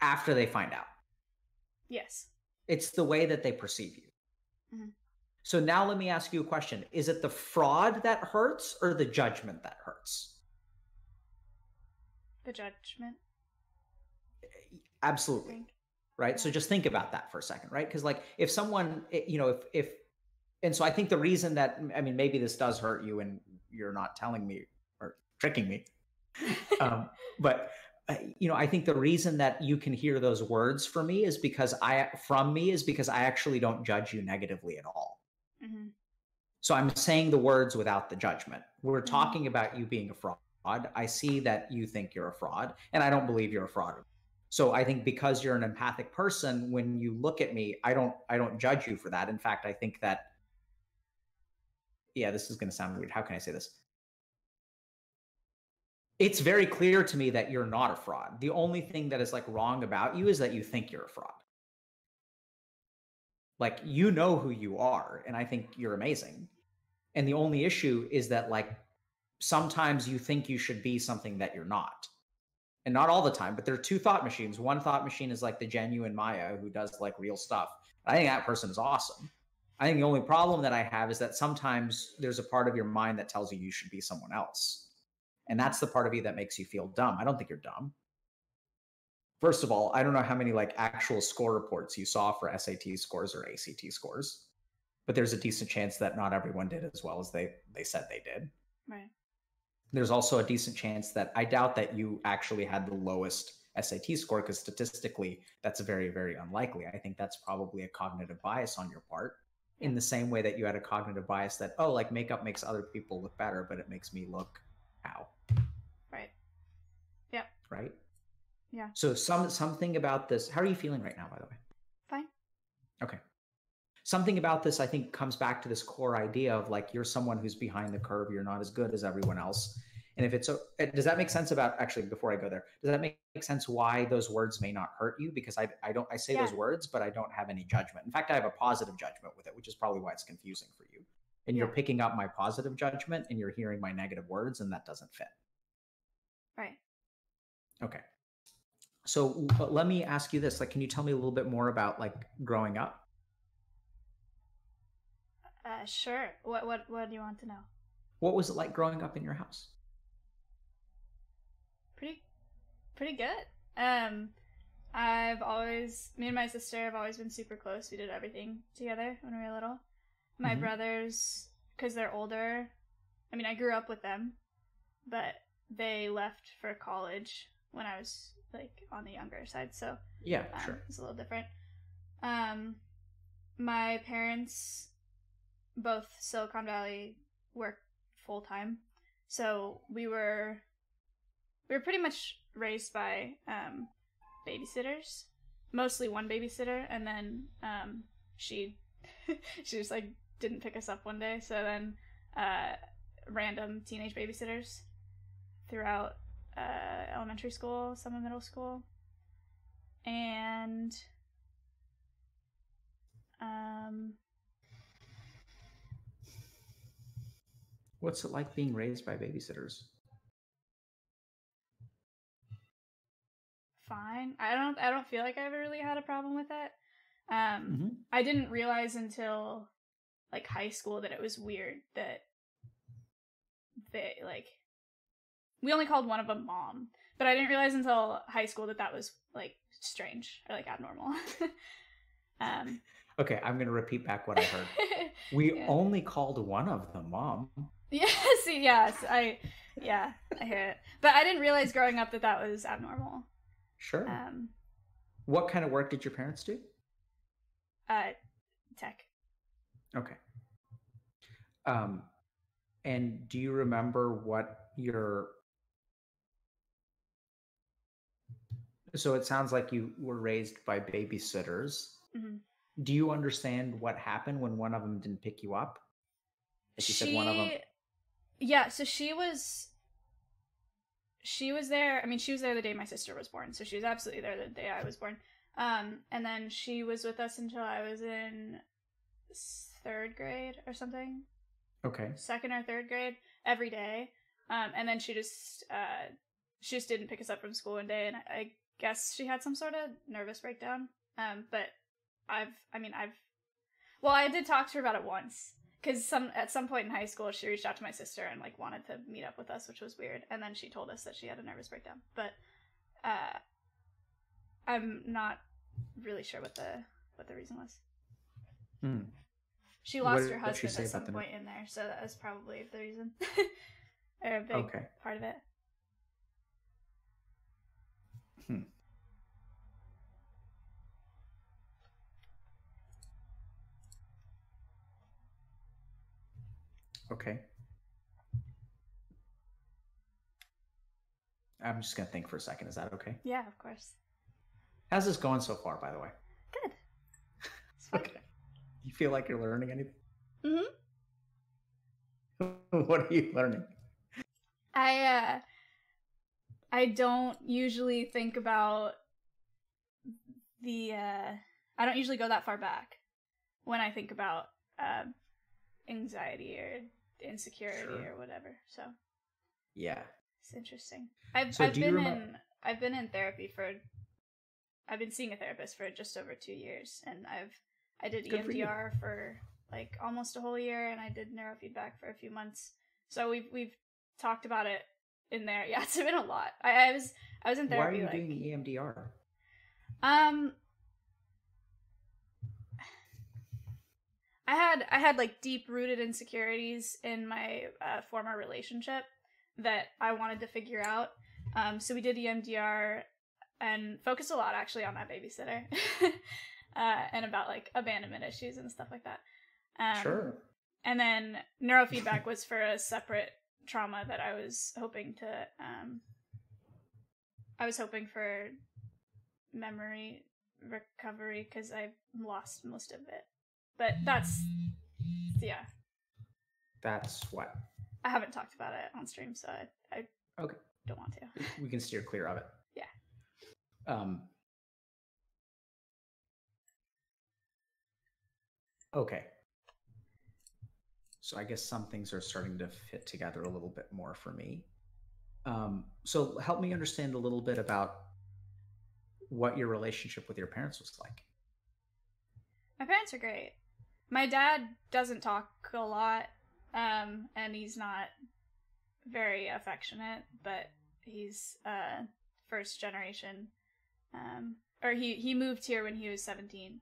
after they find out. Yes. It's the way that they perceive you. Mm-hmm. So now let me ask you a question. Is it the fraud that hurts, or the judgment that hurts? The judgment. Absolutely. Right? So just think about that for a second, right? Because like, if someone, and so I think the reason that, I mean, maybe this does hurt you and you're not telling me or tricking me. But I think the reason that you can hear those words from me is because I actually don't judge you negatively at all. Mm-hmm. So I'm saying the words without the judgment. We're talking about you being a fraud. I see that you think you're a fraud, and I don't believe you're a fraud. So I think because you're an empathic person, when you look at me, I don't judge you for that. In fact, I think that, yeah, this is going to sound weird. How can I say this? It's very clear to me that you're not a fraud. The only thing that is like wrong about you is that you think you're a fraud. Like, you know who you are, and I think you're amazing. And the only issue is that, like, sometimes you think you should be something that you're not. And not all the time, but there are two thought machines. One thought machine is like the genuine Maya who does like real stuff. I think that person is awesome. I think the only problem that I have is that sometimes there's a part of your mind that tells you you should be someone else. And that's the part of you that makes you feel dumb. I don't think you're dumb. First of all, I don't know how many like actual score reports you saw for SAT scores or ACT scores, but there's a decent chance that not everyone did as well as they said they did. Right. There's also a decent chance that I doubt that you actually had the lowest SAT score, because statistically that's very, very unlikely. I think that's probably a cognitive bias on your part, in the same way that you had a cognitive bias that, oh, like makeup makes other people look better, but it makes me look how? Right. Yep. Right? Yeah. So something about this, how are you feeling right now, by the way? Fine. Okay. Something about this, I think, comes back to this core idea of like, you're someone who's behind the curve. You're not as good as everyone else. And if it's, does that make sense about, actually, before I go there, does that make sense why those words may not hurt you? Because I say those words, but I don't have any judgment. In fact, I have a positive judgment with it, which is probably why it's confusing for you. And you're picking up my positive judgment and you're hearing my negative words, and that doesn't fit. Right. Okay. So let me ask you this, like, can you tell me a little bit more about like growing up? Sure. What do you want to know? What was it like growing up in your house? Pretty good. Me and my sister have always been super close. We did everything together when we were little. My brothers, because they're older, I mean, I grew up with them, but they left for college when I was like on the younger side, so yeah, sure, it's a little different. My parents, both Silicon Valley, work full time, so we were pretty much raised by babysitters, mostly one babysitter, and then she just like didn't pick us up one day, so then random teenage babysitters throughout elementary school, some in middle school, and what's it like being raised by babysitters? Fine. I don't feel like I ever really had a problem with it. I didn't realize until like high school that it was weird that they like, we only called one of them mom, but I didn't realize until high school that that was like strange or like abnormal. Okay, I'm gonna repeat back what I heard. We only called one of them mom. Yeah, see, yes, I hear it, but I didn't realize growing up that that was abnormal. Sure. What kind of work did your parents do? Tech. Okay. And do you remember what so it sounds like you were raised by babysitters. Mm-hmm. Do you understand what happened when one of them didn't pick you up? Like you said, one of them. Yeah, so she was there. I mean, she was there the day my sister was born, so she was absolutely there the day I was born. And then she was with us until I was in 3rd grade or something. Okay. 2nd or 3rd grade, every day. And then she just didn't pick us up from school one day, and I guess she had some sort of nervous breakdown. But I did talk to her about it once, because at some point in high school she reached out to my sister and like wanted to meet up with us, which was weird, and then she told us that she had a nervous breakdown. But I'm not really sure what the reason was. She lost her husband at some point in there, so that was probably the reason. Or a big part of it. Okay. I'm just gonna think for a second. Is that okay? Yeah, of course. How's this going so far, by the way? Good. It's fine. Okay. You feel like you're learning anything? Mm-hmm. What are you learning? I don't usually think about I don't usually go that far back when I think about anxiety or insecurity or whatever. So yeah, it's interesting. I've been seeing a therapist for just over 2 years, and I did EMDR for like almost a whole year, and I did neurofeedback for a few months. So we've talked about it in there. Yeah, it's been a lot. I was in therapy. Why are you doing EMDR? I had like deep rooted insecurities in my former relationship that I wanted to figure out. So we did EMDR and focused a lot actually on that babysitter and about like abandonment issues and stuff like that. Sure. And then neurofeedback was for a separate trauma that I was hoping to for memory recovery because I lost most of it. But that's what I haven't talked about it on stream, so I okay. Don't want to. We can steer clear of it. Yeah. Okay. So I guess some things are starting to fit together a little bit more for me. So help me understand a little bit about what your relationship with your parents was like. My parents are great. My dad doesn't talk a lot, and he's not very affectionate, but he's first generation. Or he moved here when he was 17.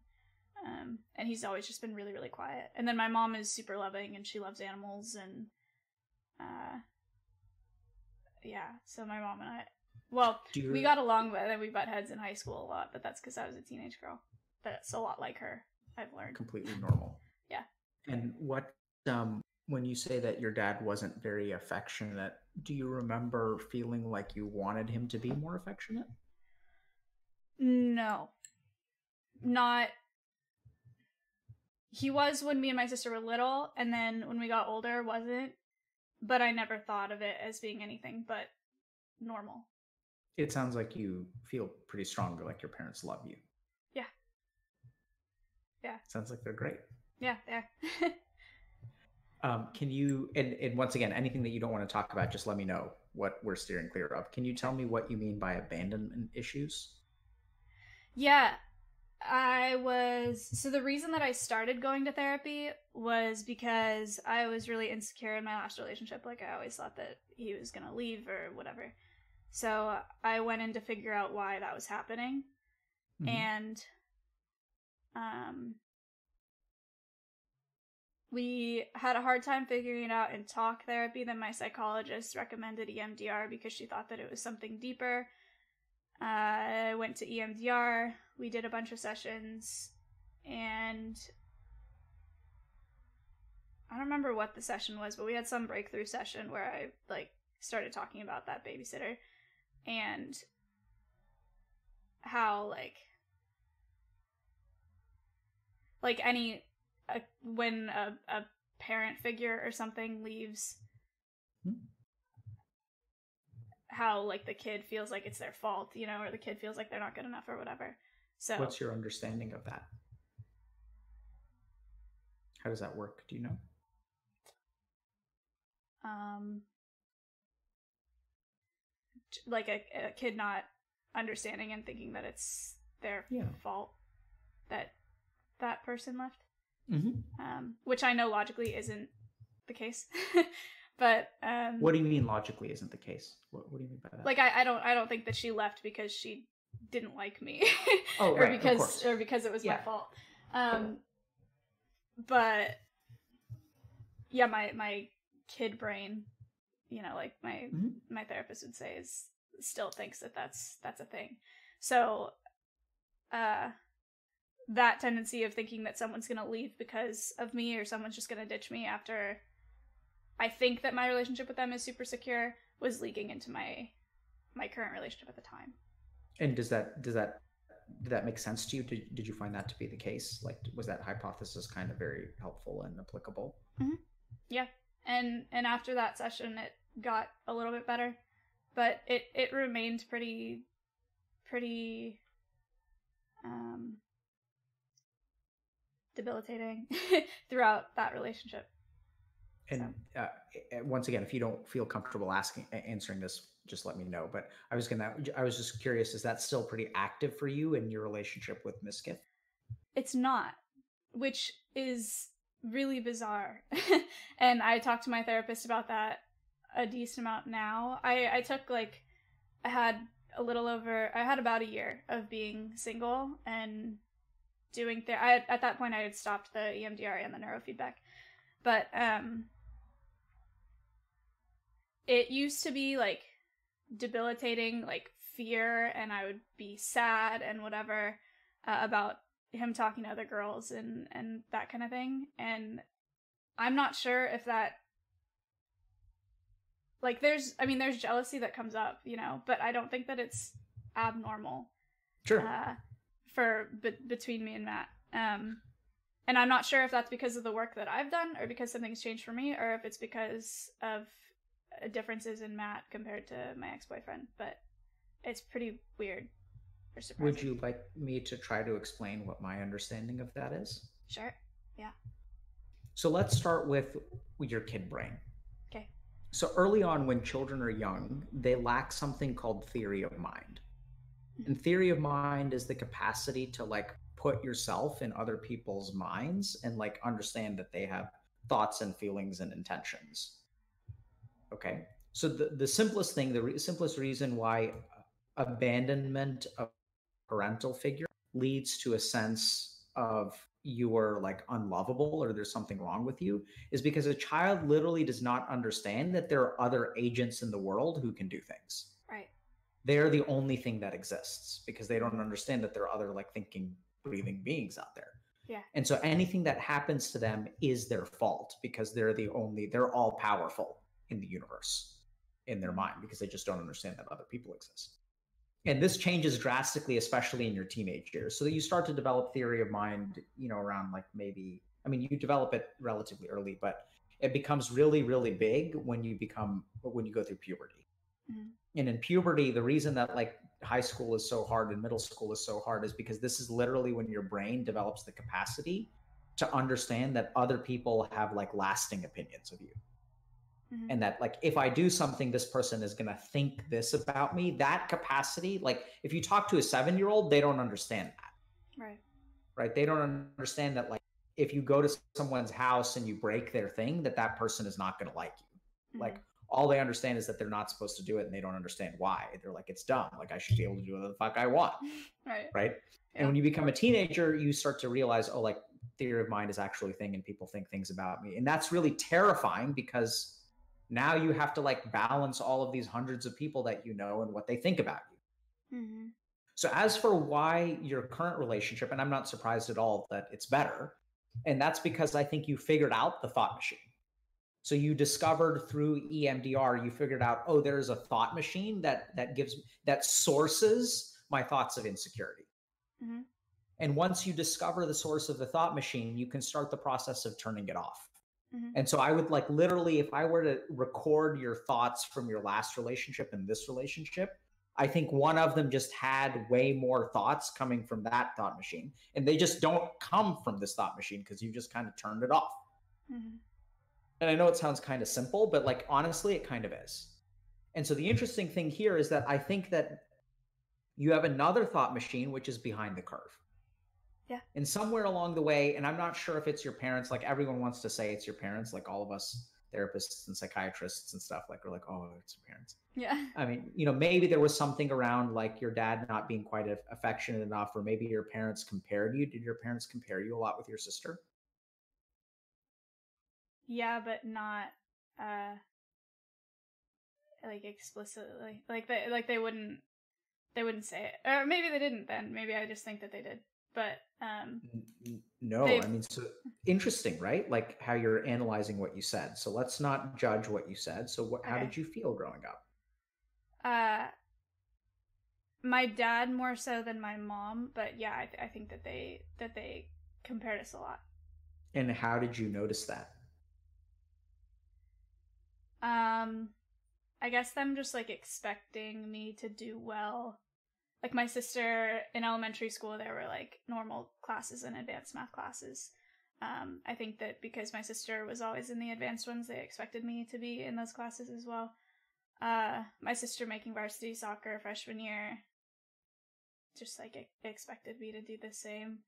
And he's always just been really, really quiet. And then my mom is super loving, and she loves animals, and yeah, so my mom and I, we got along, but then we butt heads in high school a lot, but that's because I was a teenage girl. But it's a lot like her, I've learned. Completely normal. Yeah. And what, when you say that your dad wasn't very affectionate, do you remember feeling like you wanted him to be more affectionate? No. Not... He was when me and my sister were little, and then when we got older, wasn't. But I never thought of it as being anything but normal. It sounds like you feel pretty strongly like your parents love you. Yeah. Yeah. Sounds like they're great. Yeah, they are. Can you, and once again, anything that you don't want to talk about, just let me know what we're steering clear of. Can you tell me what you mean by abandonment issues? Yeah. So the reason that I started going to therapy was because I was really insecure in my last relationship. Like, I always thought that he was going to leave or whatever. So I went in to figure out why that was happening. Mm-hmm. And we had a hard time figuring it out in talk therapy. Then my psychologist recommended EMDR because she thought that it was something deeper. I went to EMDR, we did a bunch of sessions, and I don't remember what the session was, but we had some breakthrough session where I, like, started talking about that babysitter, and how, when a parent figure or something leaves, how, like, the kid feels like it's their fault, you know, or the kid feels like they're not good enough or whatever. So what's your understanding of that? How does that work? Do you know? Like a kid not understanding and thinking that it's their fault that that person left. Mm-hmm. Which I know logically isn't the case. But what do you mean logically isn't the case? What do you mean by that? Like, I don't think that she left because she didn't like me. Oh, or right, because it was my fault. But yeah, my kid brain, you know, like my therapist would say, is still thinks that that's a thing. So that tendency of thinking that someone's gonna leave because of me, or someone's just gonna ditch me after I think that my relationship with them is super secure was leaking into my current relationship at the time. And did that make sense to you? Did you find that to be the case? Like, was that hypothesis kind of very helpful and applicable? Mm-hmm. Yeah. And after that session, it got a little bit better, but it remained pretty debilitating throughout that relationship. And once again, if you don't feel comfortable answering this, just let me know. But I was just curious, is that still pretty active for you in your relationship with Miskith? It's not, which is really bizarre. And I talked to my therapist about that a decent amount now. I took I had about a year of being single and doing at that point I had stopped the EMDR and the neurofeedback. But it used to be debilitating, fear, and I would be sad and whatever about him talking to other girls and that kind of thing. And I'm not sure if that there's jealousy that comes up, but I don't think that it's abnormal. Sure. Between me and Matt. And I'm not sure if that's because of the work that I've done or because something's changed for me or if it's because of differences in Matt compared to my ex-boyfriend, but it's pretty weird or surprising. Would you like me to try to explain what my understanding of that is? Sure. Yeah. So let's start with your kid brain. Okay. So early on when children are young, they lack something called theory of mind. And theory of mind is the capacity to put yourself in other people's minds and understand that they have thoughts and feelings and intentions. Okay. So the simplest thing, the simplest reason why abandonment of parental figure leads to a sense of you are unlovable or there's something wrong with you is because a child literally does not understand that there are other agents in the world who can do things. Right. They're the only thing that exists because they don't understand that there are other thinking, breathing beings out there. Yeah. And so anything that happens to them is their fault because they're all powerful in the universe in their mind because they just don't understand that other people exist. And this changes drastically, especially in your teenage years. So that you start to develop theory of mind, around you develop it relatively early, but it becomes really, really big when you go through puberty. Mm-hmm. And in puberty, the reason that high school is so hard and middle school is so hard is because this is literally when your brain develops the capacity to understand that other people have lasting opinions of you. Mm-hmm. And that if I do something, this person is going to think this about me. That capacity, if you talk to a 7-year-old, they don't understand that. Right. They don't understand that if you go to someone's house and you break their thing, that person is not going to like you. Mm-hmm. All they understand is that they're not supposed to do it and they don't understand why. They're it's dumb. I should be able to do whatever the fuck I want. Right. Yeah. And when you become a teenager, you start to realize, theory of mind is actually a thing and people think things about me. And that's really terrifying because now you have to balance all of these hundreds of people that you know and what they think about you. Mm-hmm. So as for why your current relationship, and I'm not surprised at all that it's better, and that's because I think you figured out the thought machine. So you discovered through EMDR, you figured out, there's a thought machine that sources my thoughts of insecurity. Mm-hmm. And once you discover the source of the thought machine, you can start the process of turning it off. Mm-hmm. And so I would literally, if I were to record your thoughts from your last relationship and this relationship, I think one of them just had way more thoughts coming from that thought machine. And they just don't come from this thought machine because you just kind of turned it off. Mm-hmm. And I know it sounds kind of simple, but honestly, it kind of is. And so the interesting thing here is that I think that you have another thought machine, which is behind the curve. Yeah. And somewhere along the way, and I'm not sure if it's your parents, everyone wants to say it's your parents, all of us therapists and psychiatrists and stuff, we're it's your parents. Yeah. I mean, maybe there was something around your dad not being quite affectionate enough, or maybe your parents compared you. Did your parents compare you a lot with your sister? Yeah, but not explicitly. They wouldn't say it. Or maybe they didn't then. Maybe I just think that they did. but No, they've- I mean, so interesting, right? Like how you're analyzing what you said. So let's not judge what you said. So how Okay. did you feel growing up? My dad more so than my mom, but yeah, I think that they compared us a lot. And how did you notice that? I guess them just like expecting me to do well. Like my sister in elementary school, there were like normal classes and advanced math classes. I think that because my sister was always in the advanced ones, they expected me to be in those classes as well. My sister making varsity soccer freshman year, just like expected me to do the same.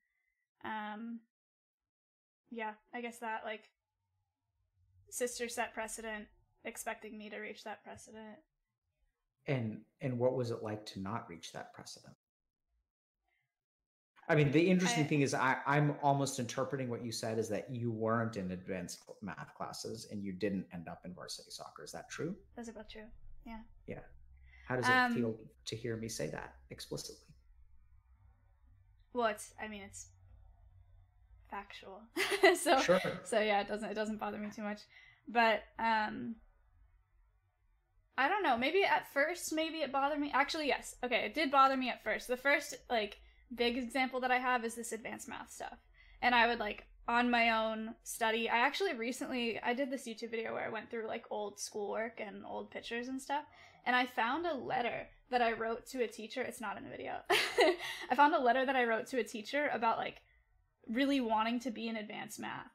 Yeah, I guess that like sister set precedent, expecting me to reach that precedent. And what was it like to not reach that precedent? I mean, the interesting thing is I'm almost interpreting what you said is that you weren't in advanced math classes and you didn't end up in varsity soccer. Is that true? That's about true. Yeah. Yeah. How does it feel to hear me say that explicitly? Well, it's factual. So Sure. So yeah, it doesn't bother me too much. But I don't know, maybe at first it bothered me. Actually, yes. Okay, it did bother me at first. The first like big example that I have is this advanced math stuff. And I would like on my own study. I actually recently I did this YouTube video where I went through like old schoolwork and old pictures and stuff. And I found a letter that I wrote to a teacher. It's not in the video. I found a letter that I wrote to a teacher about like really wanting to be in advanced math,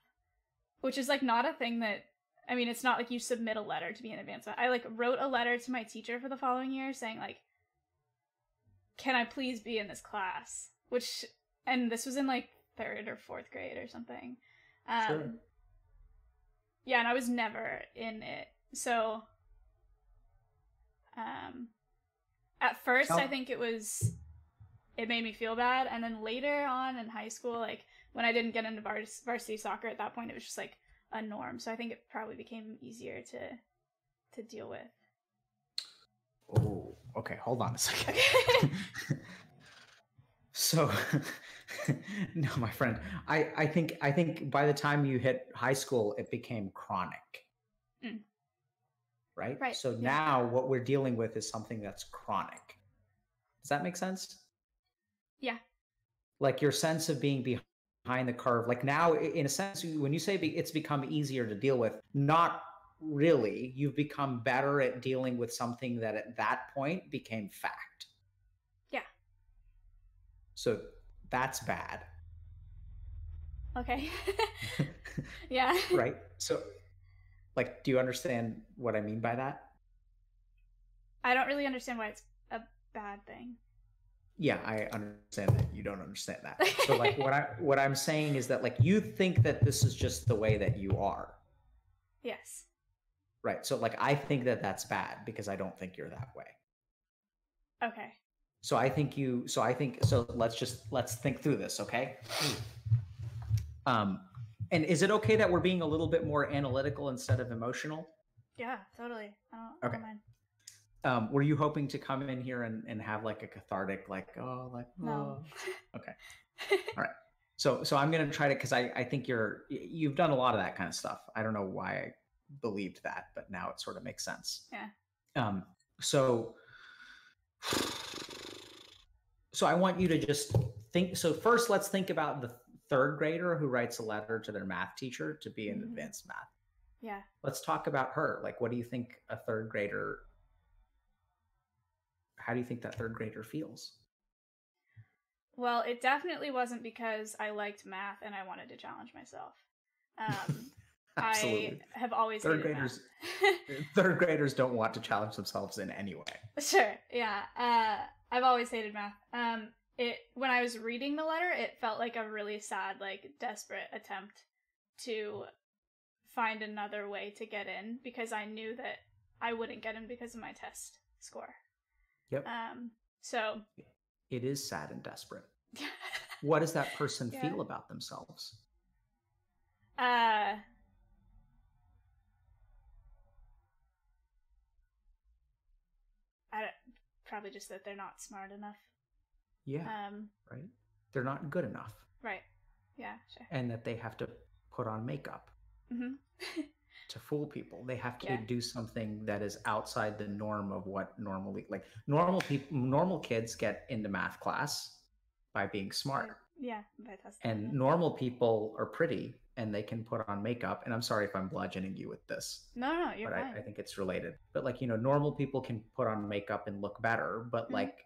which is like not a thing that, I mean, it's not like you submit a letter to be in advanced math. I like wrote a letter to my teacher for the following year saying like, can I please be in this class? And this was in like 3rd or 4th grade or something. Sure. Yeah, and I was never in it. So at first I think it made me feel bad, and then later on in high school, like when I didn't get into varsity soccer at that point, it was just like a norm. So I think it probably became easier to deal with. Oh, okay. Hold on a second. So, no, my friend, I think by the time you hit high school, it became chronic. Right? Right. So now what we're dealing with is something that's chronic. Does that make sense? Yeah. Like your sense of being behind the curve. Like now, in a sense, when you say it's become easier to deal with, not really. You've become better at dealing with something that at that point became fact. Yeah. So that's bad. Okay. Yeah. Right? So, like, do you understand what I mean by that? I don't really understand why it's a bad thing. Yeah, I understand that you don't understand that. So, like, what I'm saying is that, like, you think that this is just the way that you are. Yes. Right. So, like, I think that that's bad because I don't think you're that way. Okay. So let's think through this, okay? And is it okay that we're being a little bit more analytical instead of emotional? Yeah, totally. I don't mind. Were you hoping to come in here and have like a cathartic, like, oh, like, no. Okay. All right. So I'm going to try to, because I think you've done a lot of that kind of stuff. I don't know why I believed that, but now it sort of makes sense. Yeah. So I want you to just think. So first, let's think about the 3rd grader who writes a letter to their math teacher to be in advanced math. Yeah. Let's talk about her. Like, what do you think a 3rd grader, how do you think that 3rd grader feels? Well, it definitely wasn't because I liked math and I wanted to challenge myself. Absolutely. I have always third hated graders. math. 3rd graders don't want to challenge themselves in any way. Sure. Yeah. I've always hated math. When I was reading the letter, it felt like a really sad, like desperate attempt to find another way to get in because I knew that I wouldn't get in because of my test score. Yep. So it is sad and desperate. What does that person feel about themselves? Probably just that they're not smart enough. Yeah. Right. they're not good enough. Right. Yeah, sure. And that they have to put on makeup to fool people. They have to do something that is outside the norm of what normally, like normal kids get into math class by being smart. Yeah, and normal people are pretty and they can put on makeup. And I'm sorry if I'm bludgeoning you with this. No, you're but fine. I think it's related. But like, normal people can put on makeup and look better, but like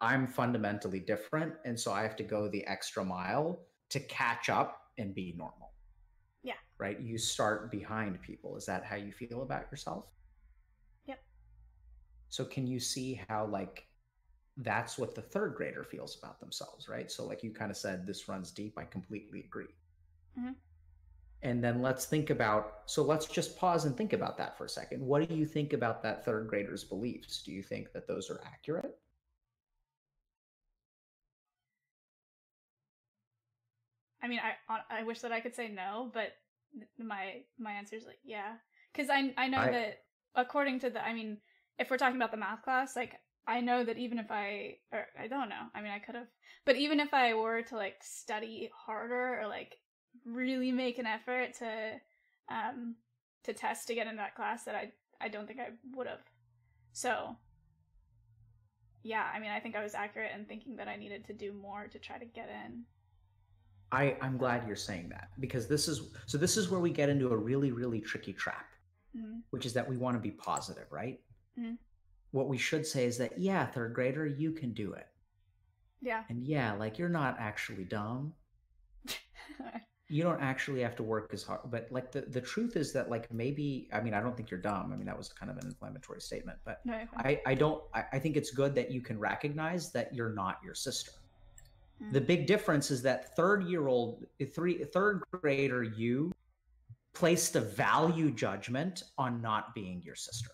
I'm fundamentally different. And so I have to go the extra mile to catch up and be normal. Yeah. Right? You start behind people. Is that how you feel about yourself? Yep. So can you see how like that's what the third grader feels about themselves, right? So like you kind of said, this runs deep. I completely agree. And then let's just pause and think about that for a second. What do you think about that third grader's beliefs? Do you think that those are accurate? I mean, I wish that I could say no, but my answer is like, yeah. Because I know that according to if we're talking about the math class, like, I know that even if I don't know, I mean, I could have, but even if I were to like study harder or like really make an effort to test to get into that class, that I don't think I would have. So yeah, I mean, I think I was accurate in thinking that I needed to do more to try to get in. I'm glad you're saying that, because this is where we get into a really, really tricky trap, which is that we want to be positive, right? What we should say is that, yeah, third grader, you can do it. Yeah. And yeah, like, you're not actually dumb. You don't actually have to work as hard. But like the truth is that like maybe, I mean, I don't think you're dumb. I mean, that was kind of an inflammatory statement, but no, I think it's good that you can recognize that you're not your sister. The big difference is that third grader you placed a value judgment on not being your sister.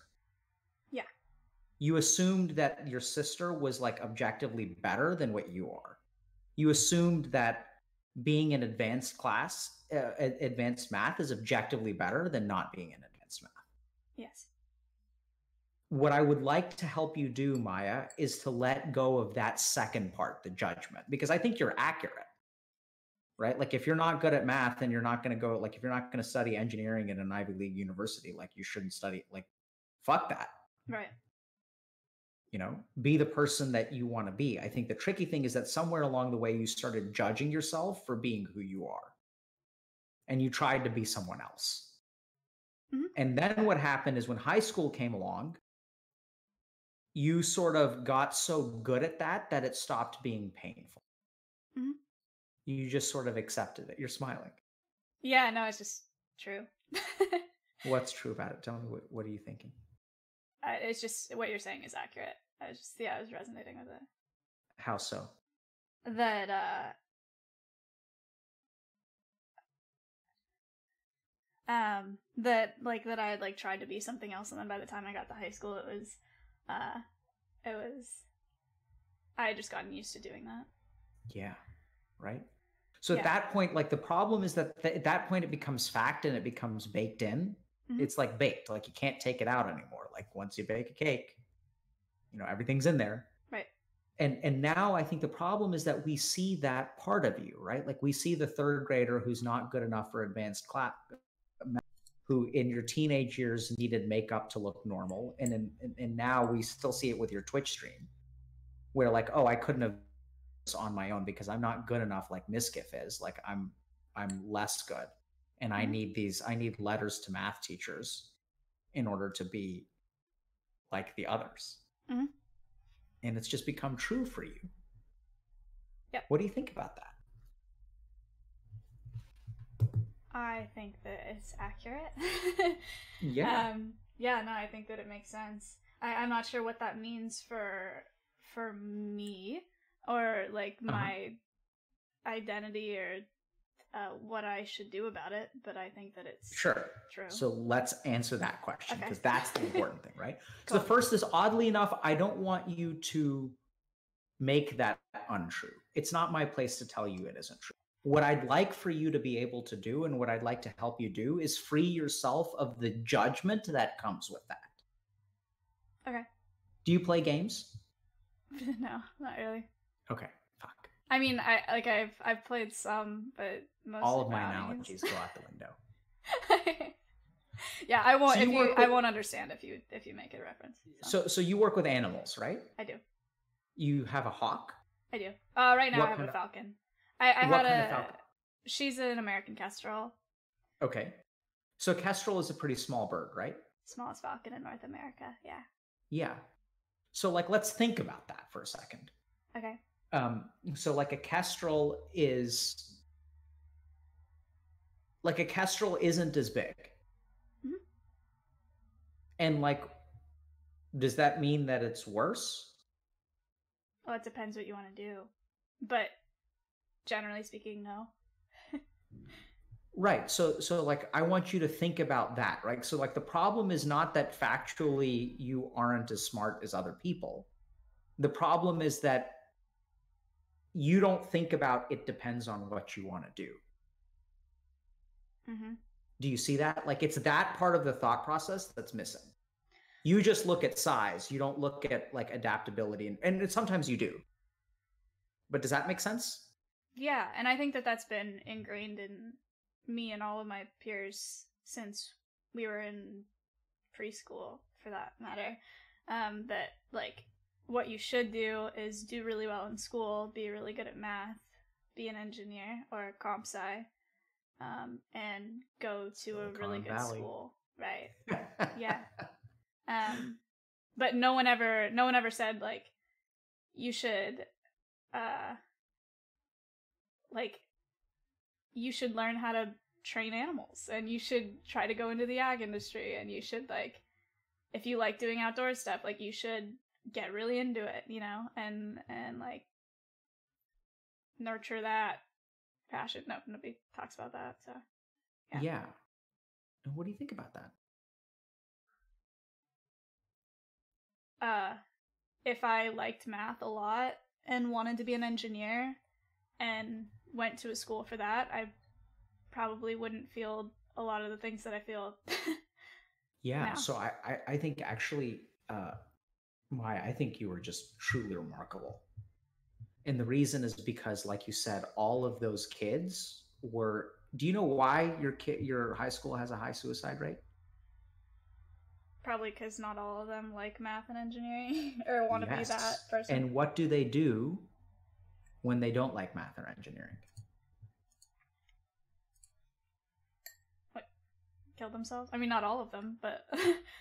Yeah. You assumed that your sister was like objectively better than what you are. You assumed that being in advanced math is objectively better than not being in advanced math. Yes. What I would like to help you do, Maya, is to let go of that second part, the judgment, because I think you're accurate, right? Like if you're not good at math and you're not going to go, like if you're not going to study engineering at an Ivy League university, like you shouldn't study, like fuck that. Right. Be the person that you want to be. I think the tricky thing is that somewhere along the way, you started judging yourself for being who you are. And you tried to be someone else. And then what happened is when high school came along, you sort of got so good at that it stopped being painful. You just sort of accepted it. You're smiling. Yeah, no, it's just true. What's true about it? Tell me, what are you thinking? It's just what you're saying is accurate. I was resonating with it. How so? That that I had like tried to be something else, and then by the time I got to high school, it was I had just gotten used to doing that. Yeah. Right. So at that point, like the problem is that at that point it becomes fact and it becomes baked in. It's like baked, like you can't take it out anymore. Like once you bake a cake, everything's in there. Right. And now I think the problem is that we see that part of you, right? Like we see the third grader who's not good enough for advanced class, who in your teenage years needed makeup to look normal. And now we still see it with your Twitch stream where like, oh, I couldn't have this on my own because I'm not good enough like Miskiff is. Like I'm less good. And I need letters to math teachers in order to be like the others. And it's just become true for you. Yeah. What do you think about that? I think that it's accurate. Yeah. Yeah, no, I think that it makes sense. I'm not sure what that means for me or like my identity or what I should do about it, but I think that it's true. So let's answer that question because that's the important thing, right? Cool. So the first is, oddly enough, I don't want you to make that untrue. It's not my place to tell you it isn't true. What I'd like for you to be able to do and what I'd like to help you do is free yourself of the judgment that comes with that. Okay. Do you play games? No, not really. Okay, fuck. I mean, I've played some, but most All of my brownies. analogies go out the window. Yeah, I won't. So If you you, work I with- won't understand if you make a reference. So you work with animals, right? I do. You have a hawk. I do. Right now What I have kind a of- falcon. I what had kind a. of falcon? She's an American kestrel. Okay. So kestrel is a pretty small bird, right? Smallest falcon in North America. Yeah. Yeah. So like, let's think about that for a second. Okay. So like a kestrel isn't as big. Mhm. And like, does that mean that it's worse? Well, it depends what you want to do, but generally speaking, no. Right. So like, I want you to think about that, right? So like, the problem is not that factually you aren't as smart as other people. The problem is that you don't think about it depends on what you want to do. Mm-hmm. Do you see that? Like, it's that part of the thought process that's missing. You just look at size. You don't look at like adaptability, and sometimes you do. But does that make sense? Yeah, and I think that that's been ingrained in me and all of my peers since we were in preschool, for that matter. That like, what you should do is do really well in school, be really good at math, be an engineer or a comp sci, and go to a really good school. Right. Yeah. But no one ever said like, you should you should learn how to train animals, and you should try to go into the ag industry, and you should, like, if you like doing outdoor stuff, like, you should get really into it, you know, and like nurture that passion. No, nobody talks about that. So yeah. And what do you think about that? If I liked math a lot and wanted to be an engineer and went to a school for that, I probably wouldn't feel a lot of the things that I feel. Yeah. now. So I think actually, Maya, I think you were just truly remarkable. And the reason is because, like you said, all of those kids were. Do you know why your high school has a high suicide rate? Probably because not all of them like math and engineering or want to be that person. And what do they do when they don't like math or engineering? What, kill themselves? I mean, not all of them, but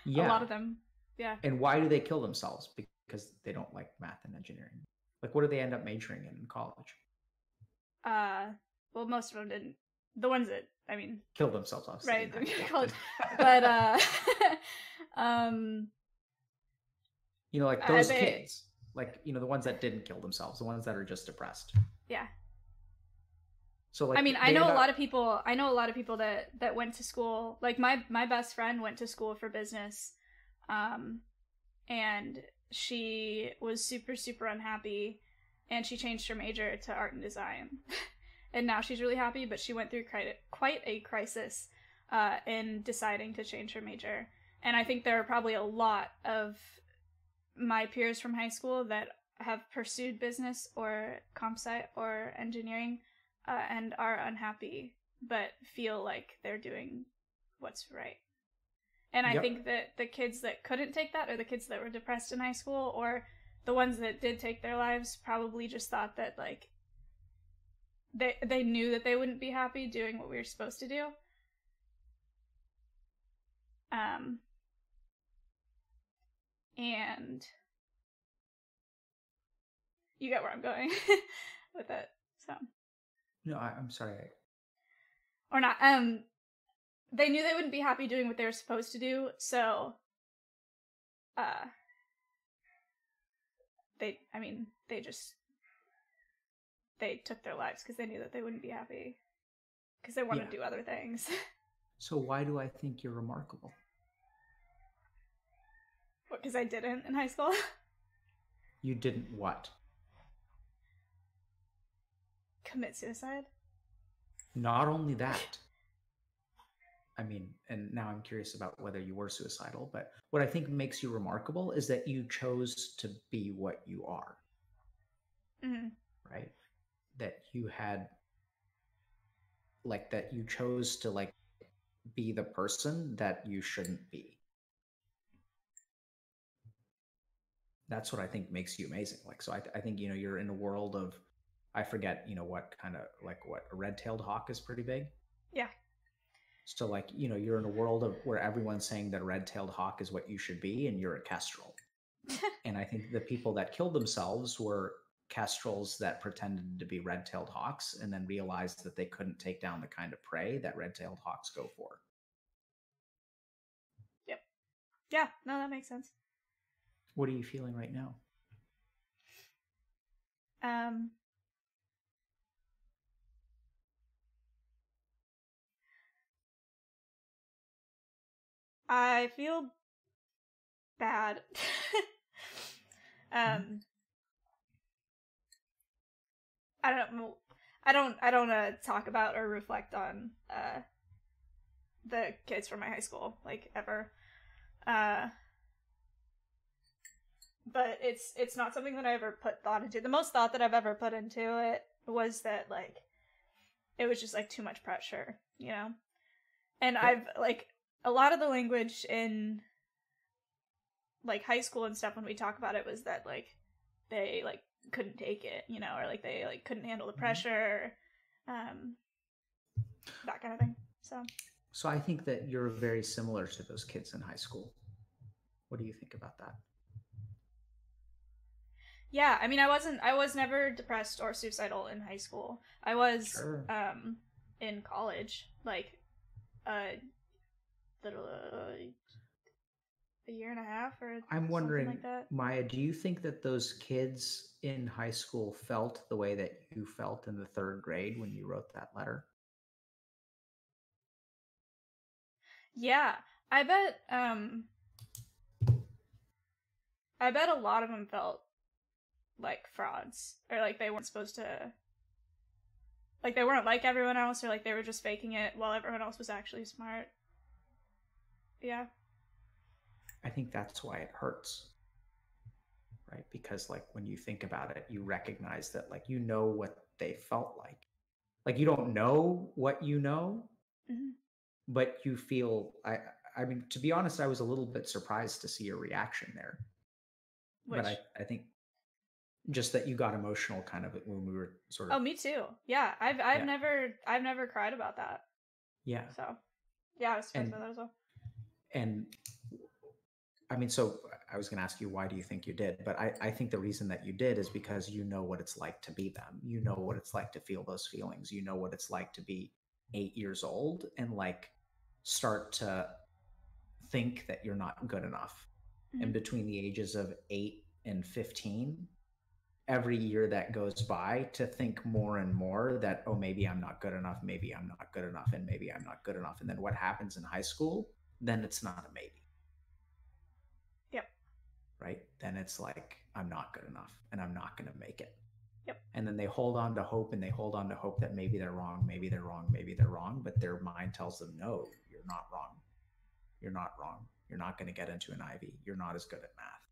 Yeah. a lot of them. Yeah. And why do they kill themselves? Because they don't like math and engineering. Like, what do they end up majoring in college? Well, most of them didn't. The ones that, I mean, Kill themselves, obviously. right? College, but you know, like those they- kids, like, you know, the ones that didn't kill themselves, the ones that are just depressed. yeah. So like, I mean, I they know end a up- lot of people. I know a lot of people that went to school. Like my best friend went to school for business, and she was super unhappy, and she changed her major to art and design, and now she's really happy. But she went through quite a crisis in deciding to change her major, and I think there are probably a lot of my peers from high school that have pursued business or comp sci or engineering. And are unhappy, but feel like they're doing what's right. And I Yep. think that the kids that couldn't take that, or the kids that were depressed in high school, or the ones that did take their lives, probably just thought that, like, they knew that they wouldn't be happy doing what we were supposed to do. And you get where I'm going with it, so. No, I'm sorry. Or not. They knew they wouldn't be happy doing what they were supposed to do, so they took their lives because they knew that they wouldn't be happy because they wanted to do other things. So why do I think you're remarkable? What, because I didn't in high school? You didn't what? Commit suicide? Not only that. I mean, and now I'm curious about whether you were suicidal, but what I think makes you remarkable is that you chose to be what you are. Mm-hmm. Right? that you had, like, that you chose to like be the person that you shouldn't be. That's what I think makes you amazing. Like, so I think, you know, you're in a world of, I forget, you know, what kind of, like, what, a red-tailed hawk is pretty big. Yeah. So, like, you know, you're in a world of where everyone's saying that a red-tailed hawk is what you should be, and you're a kestrel. And I think the people that killed themselves were kestrels that pretended to be red-tailed hawks and then realized that they couldn't take down the kind of prey that red-tailed hawks go for. Yep. Yeah, no, that makes sense. What are you feeling right now? I feel bad. I don't know. I don't talk about or reflect on the kids from my high school, like, ever. But it's not something that I ever put thought into. The most thought that I've ever put into it was that, like, it was just, like, too much pressure, you know? And I've, like, a lot of the language in, like, high school and stuff when we talk about it was that, like, they, like, couldn't take it, you know, or, like, they, like, couldn't handle the pressure, that kind of thing. So I think that you're very similar to those kids in high school. What do you think about that? Yeah, I mean, I was never depressed or suicidal in high school. I was, Sure. In college, like, a year and a half or I'm wondering, something like that. Maya, do you think that those kids in high school felt the way that you felt in the 3rd grade when you wrote that letter? Yeah, I bet a lot of them felt like frauds, or like they weren't supposed to, like, they weren't like everyone else, or like they were just faking it while everyone else was actually smart. Yeah. I think that's why it hurts, right? Because, like, when you think about it, you recognize that, like, you know what they felt like. Like, you don't know what you know, but you feel, I mean, to be honest, I was a little bit surprised to see your reaction there. But I think just that you got emotional kind of when we were sort of. Oh, me too. Yeah, I've never cried about that. Yeah. So, yeah, I was surprised by that as well. And I mean, so I was going to ask you, why do you think you did? But I think the reason that you did is because you know what it's like to be them. You know what it's like to feel those feelings. You know what it's like to be 8 years old and, like, start to think that you're not good enough. And between the ages of 8 and 15, every year that goes by, to think more and more that, oh, maybe I'm not good enough, maybe I'm not good enough, and maybe I'm not good enough. And then what happens in high school? Then it's not a maybe. Yep. Right? Then it's like, I'm not good enough and I'm not going to make it. Yep. And then they hold on to hope, and they hold on to hope that maybe they're wrong, maybe they're wrong, maybe they're wrong. But their mind tells them, no, you're not wrong. You're not wrong. You're not going to get into an Ivy. You're not as good at math.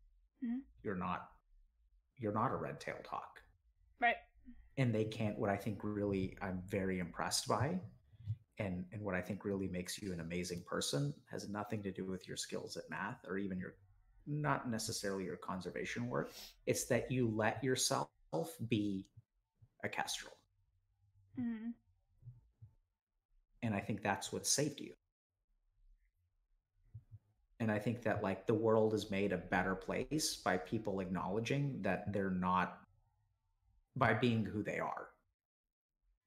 You're not a red-tailed hawk. Right. And they can't, what I think really I'm very impressed by, and what I think really makes you an amazing person, has nothing to do with your skills at math or even your, not necessarily your conservation work. It's that you let yourself be a kestrel. And I think that's what saved you. And I think that, like, the world is made a better place by people acknowledging that they're not, by being who they are,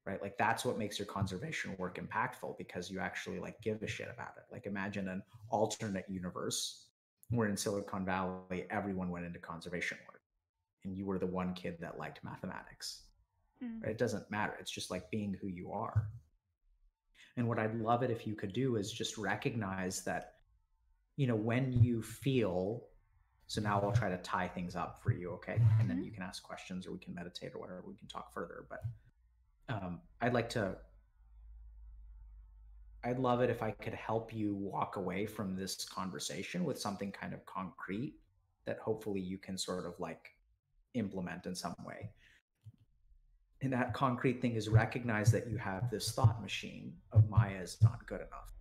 right? Like, that's what makes your conservation work impactful, because you actually, like, give a shit about it. Like, imagine an alternate universe where in Silicon Valley, everyone went into conservation work and you were the one kid that liked mathematics. Right? It doesn't matter. It's just like being who you are. And what I'd love it if you could do is just recognize that, you know, when you feel, so now I'll try to tie things up for you, okay? And then you can ask questions, or we can meditate, or whatever, we can talk further. But I'd love it if I could help you walk away from this conversation with something kind of concrete that hopefully you can sort of, like, implement in some way. And that concrete thing is recognize that you have this thought machine of Maya is not good enough.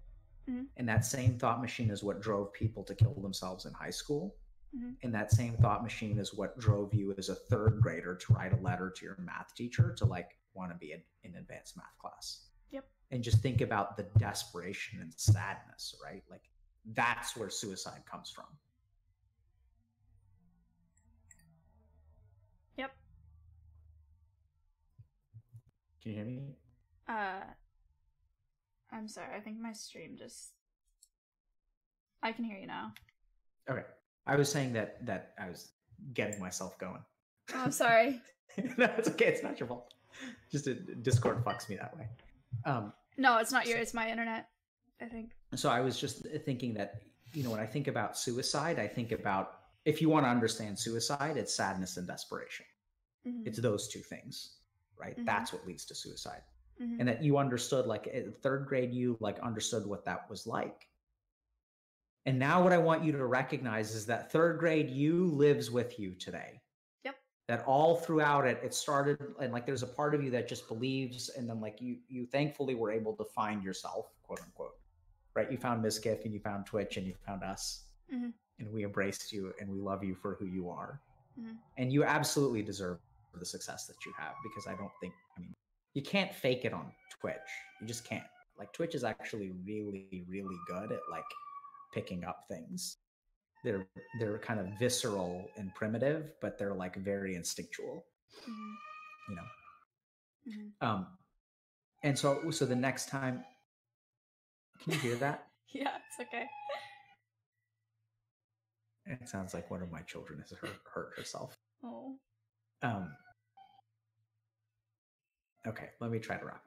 Mm-hmm. And that same thought machine is what drove people to kill themselves in high school. Mm-hmm. And that same thought machine is what drove you as a third grader to write a letter to your math teacher to like want to be in advanced math class. Yep. And just think about the desperation and sadness, right? Like that's where suicide comes from. Yep. Can you hear me? I'm sorry. I think my stream just... I can hear you now. Okay. I was saying that I was getting myself going. Oh, I'm sorry. No, it's okay. It's not your fault. Just Discord fucks me that way. No, it's not your. It's my internet, I think. So I was just thinking that, you know, when I think about suicide, I think about, if you want to understand suicide, it's sadness and desperation. Mm-hmm. It's those two things, right? Mm-hmm. That's what leads to suicide. Mm-hmm. And that you understood, like third grade, you like understood what that was like. And now what I want you to recognize is that third grade you lives with you today. Yep. That all throughout it started, and like there's a part of you that just believes, and then like you thankfully were able to find yourself, quote unquote, right? You found Mizgif and you found Twitch and you found us, mm-hmm. and we embraced you and we love you for who you are. Mm-hmm. And you absolutely deserve the success that you have, because I mean, you can't fake it on Twitch. You just can't. Like Twitch is actually really, really good at like picking up things. They're kind of visceral and primitive, but they're like very instinctual. Mm-hmm. You know. Mm-hmm. And so the next time, can you hear that? Yeah, it's okay. It sounds like one of my children has hurt herself. Oh. Okay, let me try to wrap.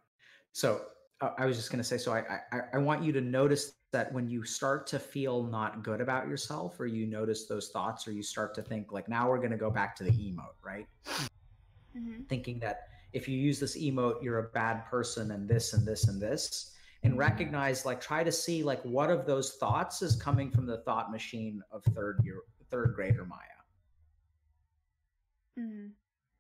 So I was just going to say, so I want you to notice that when you start to feel not good about yourself, or you notice those thoughts, or you start to think like, now we're going to go back to the emote, right? Mm-hmm. Thinking that if you use this emote, you're a bad person and this and this and this, and recognize, like, try to see like what of those thoughts is coming from the thought machine of third grader Maya. Mm-hmm.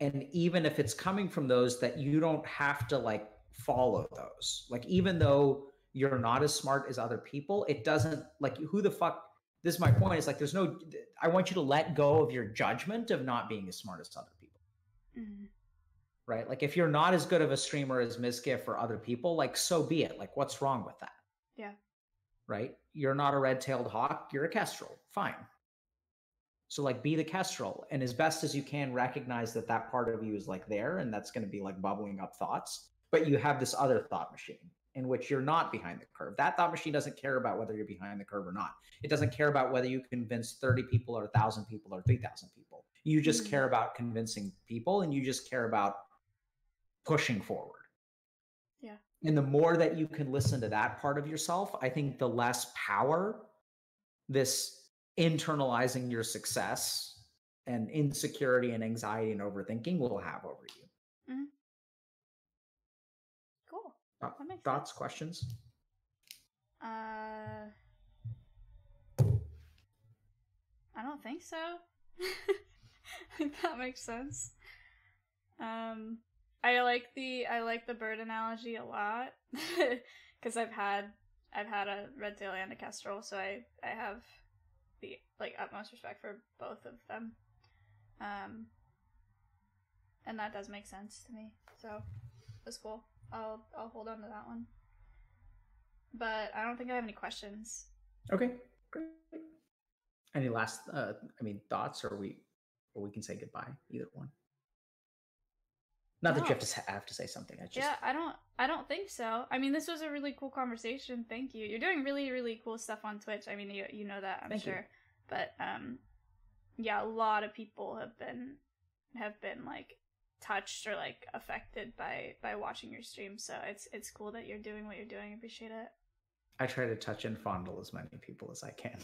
And even if it's coming from those, that you don't have to like follow those. Like, even though you're not as smart as other people, it doesn't, like, who the fuck, this is my point, is like, I want you to let go of your judgment of not being as smart as other people. Mm-hmm. Right? Like, if you're not as good of a streamer as Mizgif or other people, like, so be it. Like, what's wrong with that? Yeah. Right? You're not a red-tailed hawk, you're a kestrel. Fine. So like, be the kestrel, and as best as you can recognize that that part of you is like there, and that's going to be like bubbling up thoughts, but you have this other thought machine in which you're not behind the curve. That thought machine doesn't care about whether you're behind the curve or not. It doesn't care about whether you convince 30 people or 1,000 people or 3,000 people. You just care about convincing people, and you just care about pushing forward. Yeah. And the more that you can listen to that part of yourself, I think the less power this internalizing your success and insecurity and anxiety and overthinking will have over you. Mm-hmm. Cool. Thoughts, questions? I don't think so. I think that makes sense. I like the bird analogy a lot, because I've had a red tail and a kestrel, so I have the like utmost respect for both of them, and that does make sense to me. So that's cool. I'll hold on to that one. But I don't think I have any questions. Okay, great. Any last thoughts, or we can say goodbye. Either one. Not that you have to say something. Yeah, I don't think so. I mean, this was a really cool conversation. Thank you. You're doing really, really cool stuff on Twitch. I mean, you know that, I'm sure. But yeah, a lot of people have been like touched or like affected by watching your stream. So it's cool that you're doing what you're doing. I appreciate it. I try to touch and fondle as many people as I can.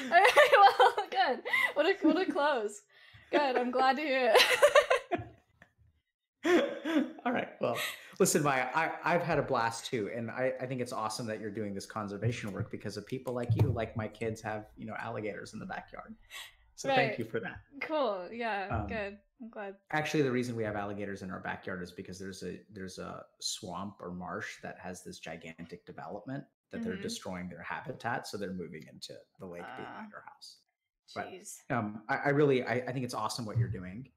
All right, well, good. What a close. Good, I'm glad to hear it. All right, well, listen, Maya, I've had a blast too, and I think it's awesome that you're doing this conservation work because of people like you. Like, my kids have, alligators in the backyard. So thank you for that. Cool. Yeah. Good. I'm glad. Actually, the reason we have alligators in our backyard is because there's a swamp or marsh that has this gigantic development that they're destroying their habitat, so they're moving into the lake behind our house. Jeez. But I really think it's awesome what you're doing,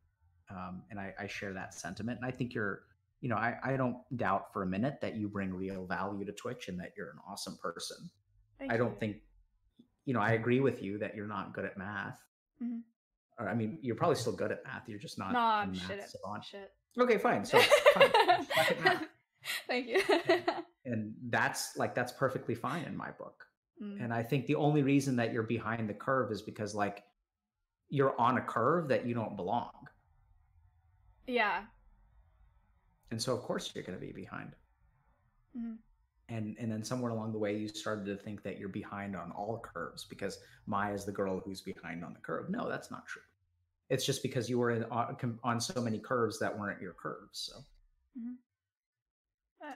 and I share that sentiment. And I think you're, I don't doubt for a minute that you bring real value to Twitch and that you're an awesome person. I don't think, I agree with you that you're not good at math. Mm-hmm. Or, I mean, you're probably still good at math. You're just not a math savant. Shit. Okay, fine. So, fine. Back at math. Thank you. And that's perfectly fine in my book. And I think the only reason that you're behind the curve is because you're on a curve that you don't belong. Yeah. And so of course you're going to be behind. Mm-hmm. And then somewhere along the way you started to think that you're behind on all curves because Maya's the girl who's behind on the curve. No, that's not true. It's just because you were on so many curves that weren't your curves. So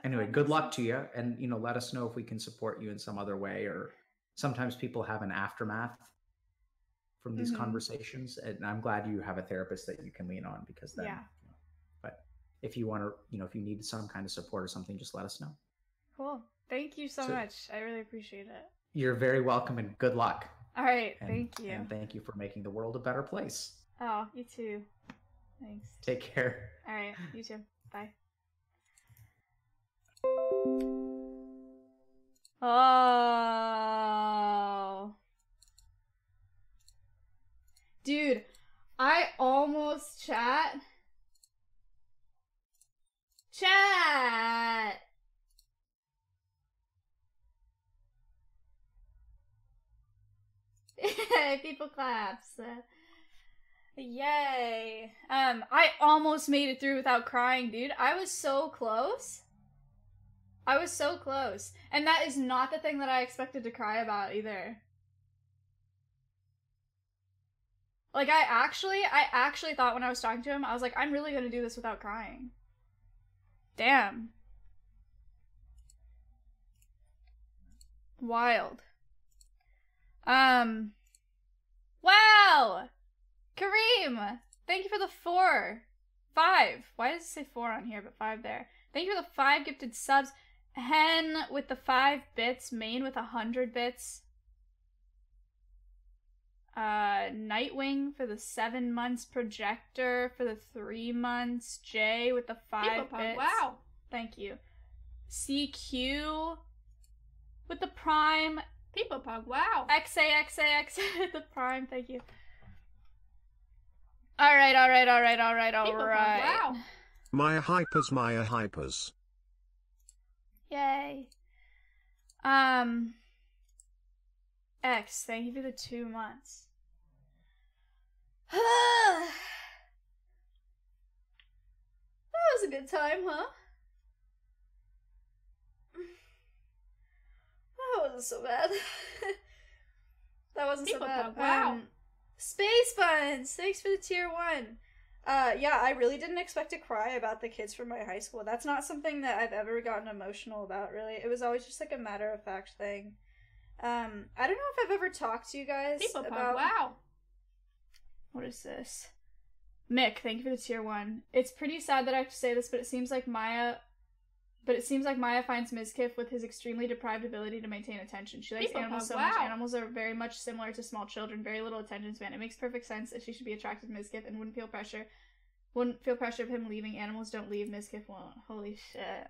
anyway, good luck to you. And, let us know if we can support you in some other way, or sometimes people have an aftermath from these conversations. And I'm glad you have a therapist that you can lean on, because then, but if you want to, if you need some kind of support or something, just let us know. Cool. Thank you so much. I really appreciate it. You're very welcome, and good luck. All right. Thank you. And thank you for making the world a better place. Oh, you too. Thanks. Take care. All right. You too. Bye. Oh. Dude, I almost chat. People claps. Yay. I almost made it through without crying, dude. I was so close. And that is not the thing that I expected to cry about either. Like, I actually thought when I was talking to him, I was like, I'm really gonna do this without crying. Damn. Wild. Wow! Kareem! Thank you for the 5. Why does it say 4 on here, but 5 there? Thank you for the 5 gifted subs. Hen with the 5 bits. Main with 100 bits. Nightwing for the 7 months. Projector for the 3 months. Jay with the 5 bits. Wow. Thank you. CQ with the Prime. People Pug, wow. XAXAX with the Prime, thank you. All right. Wow. Maya hypers. Yay. X, thank you for the 2 months. That was a good time, huh? That wasn't so bad. That wasn't so bad. Wow. Space Buns, thanks for the tier 1. Yeah, I really didn't expect to cry about the kids from my high school. That's not something that I've ever gotten emotional about, really. It was always just like a matter-of-fact thing. I don't know if I've ever talked to you guys about... Wow. What is this? Mick, thank you for the tier 1. It's pretty sad that I have to say this, but it seems like Maya finds Mizkif with his extremely deprived ability to maintain attention. She likes animals so much. Animals are very much similar to small children, very little attention span. It makes perfect sense that she should be attracted to Mizkif and wouldn't feel pressure of him leaving. Animals don't leave, Mizkif won't. Holy shit.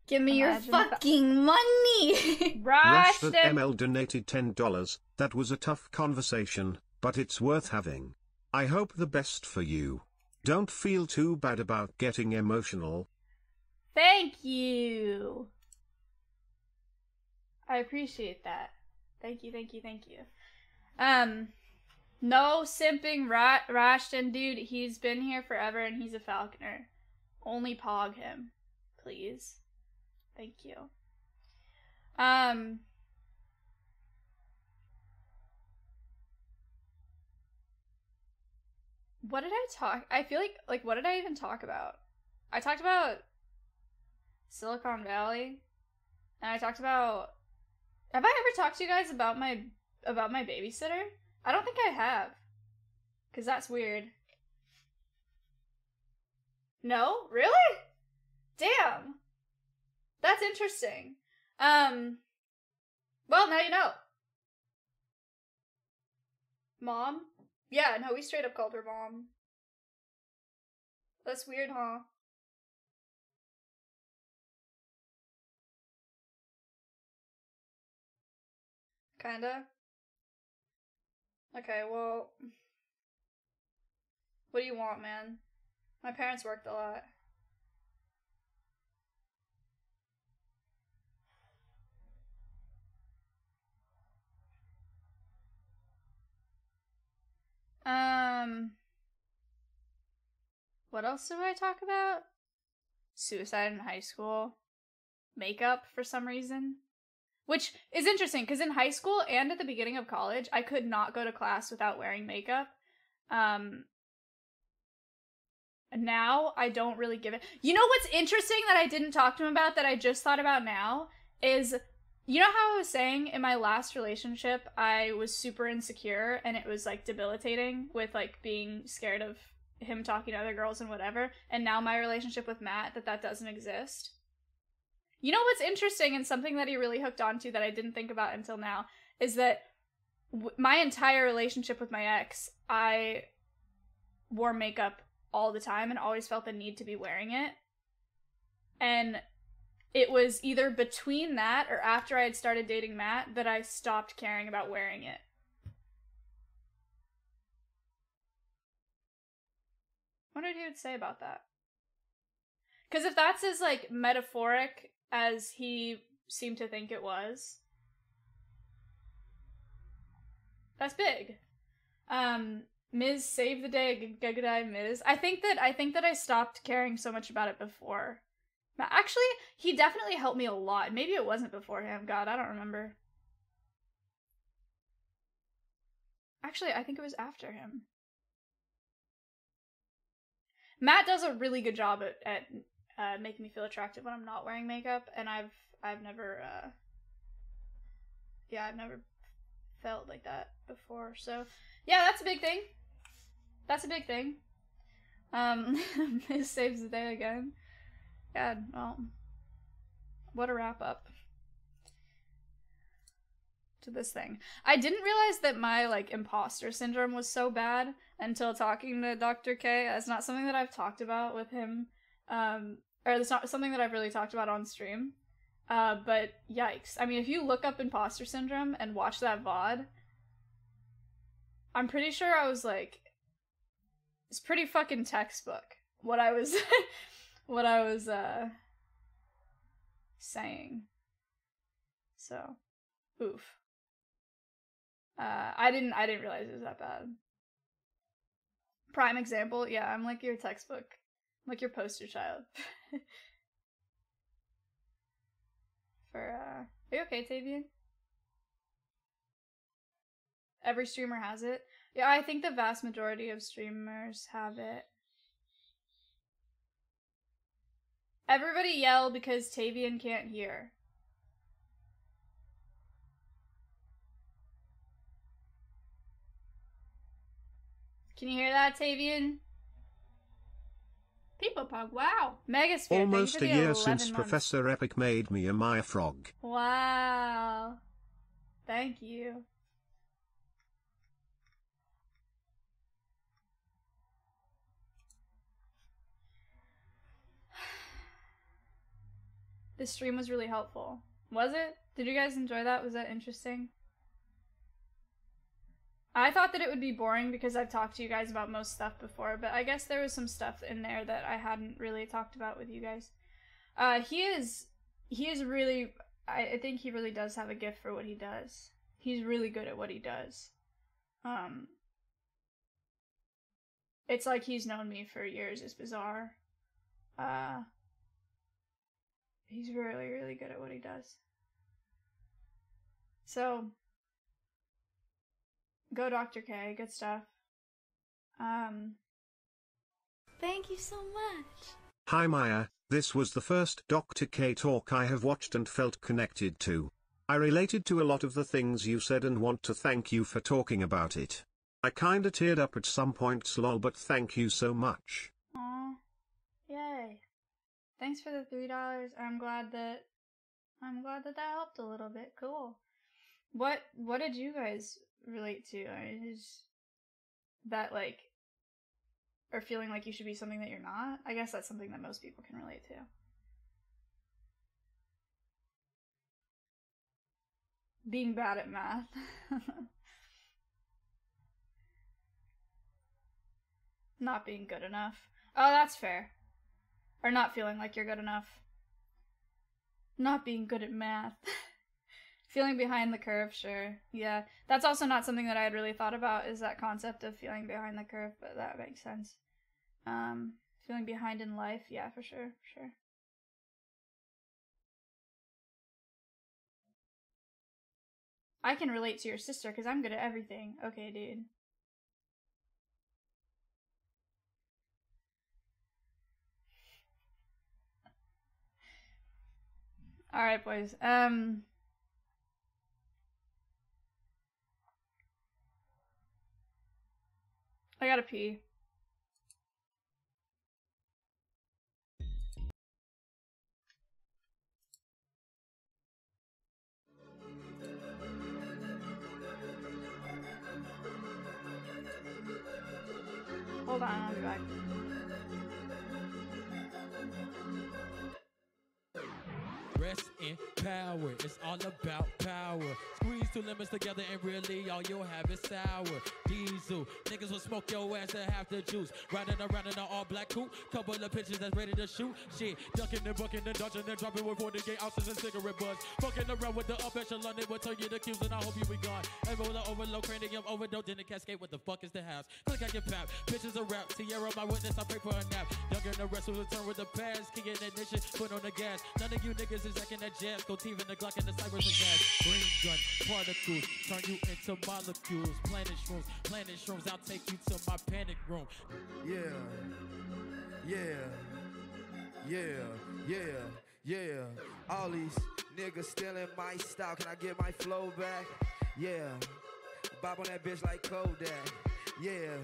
Give me your fucking money! Rashford ML donated $10. That was a tough conversation, but it's worth having. I hope the best for you. Don't feel too bad about getting emotional. Thank you. I appreciate that. Thank you. No simping Rashton, dude. He's been here forever and he's a falconer. Only pog him, please. Thank you. What did I talk? I feel like what did I even talk about? I talked about Silicon Valley, and I talked about... Have I ever talked to you guys about my babysitter? I don't think I have. Because that's weird. No? Really? Damn. That's interesting. Well, now you know. Mom? Yeah, no, we straight up called her Mom. That's weird, huh? Kinda. Okay, well... What do you want, man? My parents worked a lot. What else do I talk about? Suicide in high school. Makeup, for some reason. Which is interesting, because in high school and at the beginning of college, I could not go to class without wearing makeup. Now, I don't really give it... You know what's interesting that I didn't talk to him about that I just thought about now? Is... You know how I was saying in my last relationship, I was super insecure and it was, like, debilitating with, like, being scared of him talking to other girls and whatever, and now my relationship with Matt, that doesn't exist? You know what's interesting and something that he really hooked onto that I didn't think about until now is that my entire relationship with my ex, I wore makeup all the time and always felt the need to be wearing it. And it was either between that or after I had started dating Matt that I stopped caring about wearing it. What did he would say about that? Because if that's as, like, metaphoric as he seemed to think it was, that's big. Miz, save the day, good eye, Miz. I think that I stopped caring so much about it before. Actually, he definitely helped me a lot. Maybe it wasn't before him. God, I don't remember. Actually, I think it was after him. Matt does a really good job at making me feel attractive when I'm not wearing makeup, and I've never felt like that before. So, yeah, that's a big thing. That's a big thing. Miz saves the day again. God, well, what a wrap up to this thing. I didn't realize that my, like, imposter syndrome was so bad until talking to Dr. K. It's not something that I've talked about with him, or it's not something that I've really talked about on stream, but yikes. I mean, if you look up imposter syndrome and watch that VOD, I'm pretty sure I was, like, it's pretty fucking textbook, what I was... what I was, saying. So, oof. I didn't realize it was that bad. Prime example, yeah, I'm like your textbook. I'm like your poster child. Are you okay, Tavian? Every streamer has it? Yeah, I think the vast majority of streamers have it. Everybody yell because Tavian can't hear. Can you hear that, Tavian? People Pug, wow. Megasphere, Almost a year since months. Professor Epic made me a Maya frog. Wow. Thank you. This stream was really helpful. Was it? Did you guys enjoy that? Was that interesting? I thought that it would be boring because I've talked to you guys about most stuff before, but I guess there was some stuff in there that I hadn't really talked about with you guys. He is really, I think he really does have a gift for what he does. He's really good at what he does. It's like he's known me for years. It's bizarre. He's really, really good at what he does. So, go Dr. K, good stuff. Thank you so much. Hi Maya, this was the first Dr. K talk I have watched and felt connected to. I related to a lot of the things you said and want to thank you for talking about it. I kinda teared up at some points lol, but thank you so much. Aw. Yay. Thanks for the $3. I'm glad that that helped a little bit. Cool. What did you guys relate to? Is that like, or feeling like you should be something that you're not? I guess that's something that most people can relate to. Being bad at math. Not being good enough. Oh, that's fair. Or not feeling like you're good enough. Not being good at math. Feeling behind the curve, sure. Yeah. That's also not something that I had really thought about, is that concept of feeling behind the curve, but that makes sense. Feeling behind in life, yeah, for sure, for sure. I can relate to your sister because I'm good at everything. Okay, dude. Alright, boys. I gotta pee. Hold on, I'll be back. Rest in power, it's all about power. Squeeze two lemons together and really all you'll have is sour. Diesel, niggas will smoke your ass and half the juice. Riding around in an all black coupe, couple of pitches that's ready to shoot. Shit, ducking and bucking and dodging and dropping with 40 ounces and cigarette butts. Fucking around with the up echelon, it will turn you to cubes and I hope you be gone. And roll the overload, cranium overdose, in the cascade, what the fuck is the house? Click on your pap, bitches a rap, Sierra my witness, I pray for a nap. Younger than the rest will return with the past, kicking ignition, put on the gas. None of you niggas is acting that jazz, go TV and the Glock and the cybers and gas. Green gun, particles, turn you into molecules. Planet shrooms, I'll take you to my panic room. Yeah. All these niggas stealing my style. Can I get my flow back? Yeah. Bob on that bitch like Kodak. Yeah.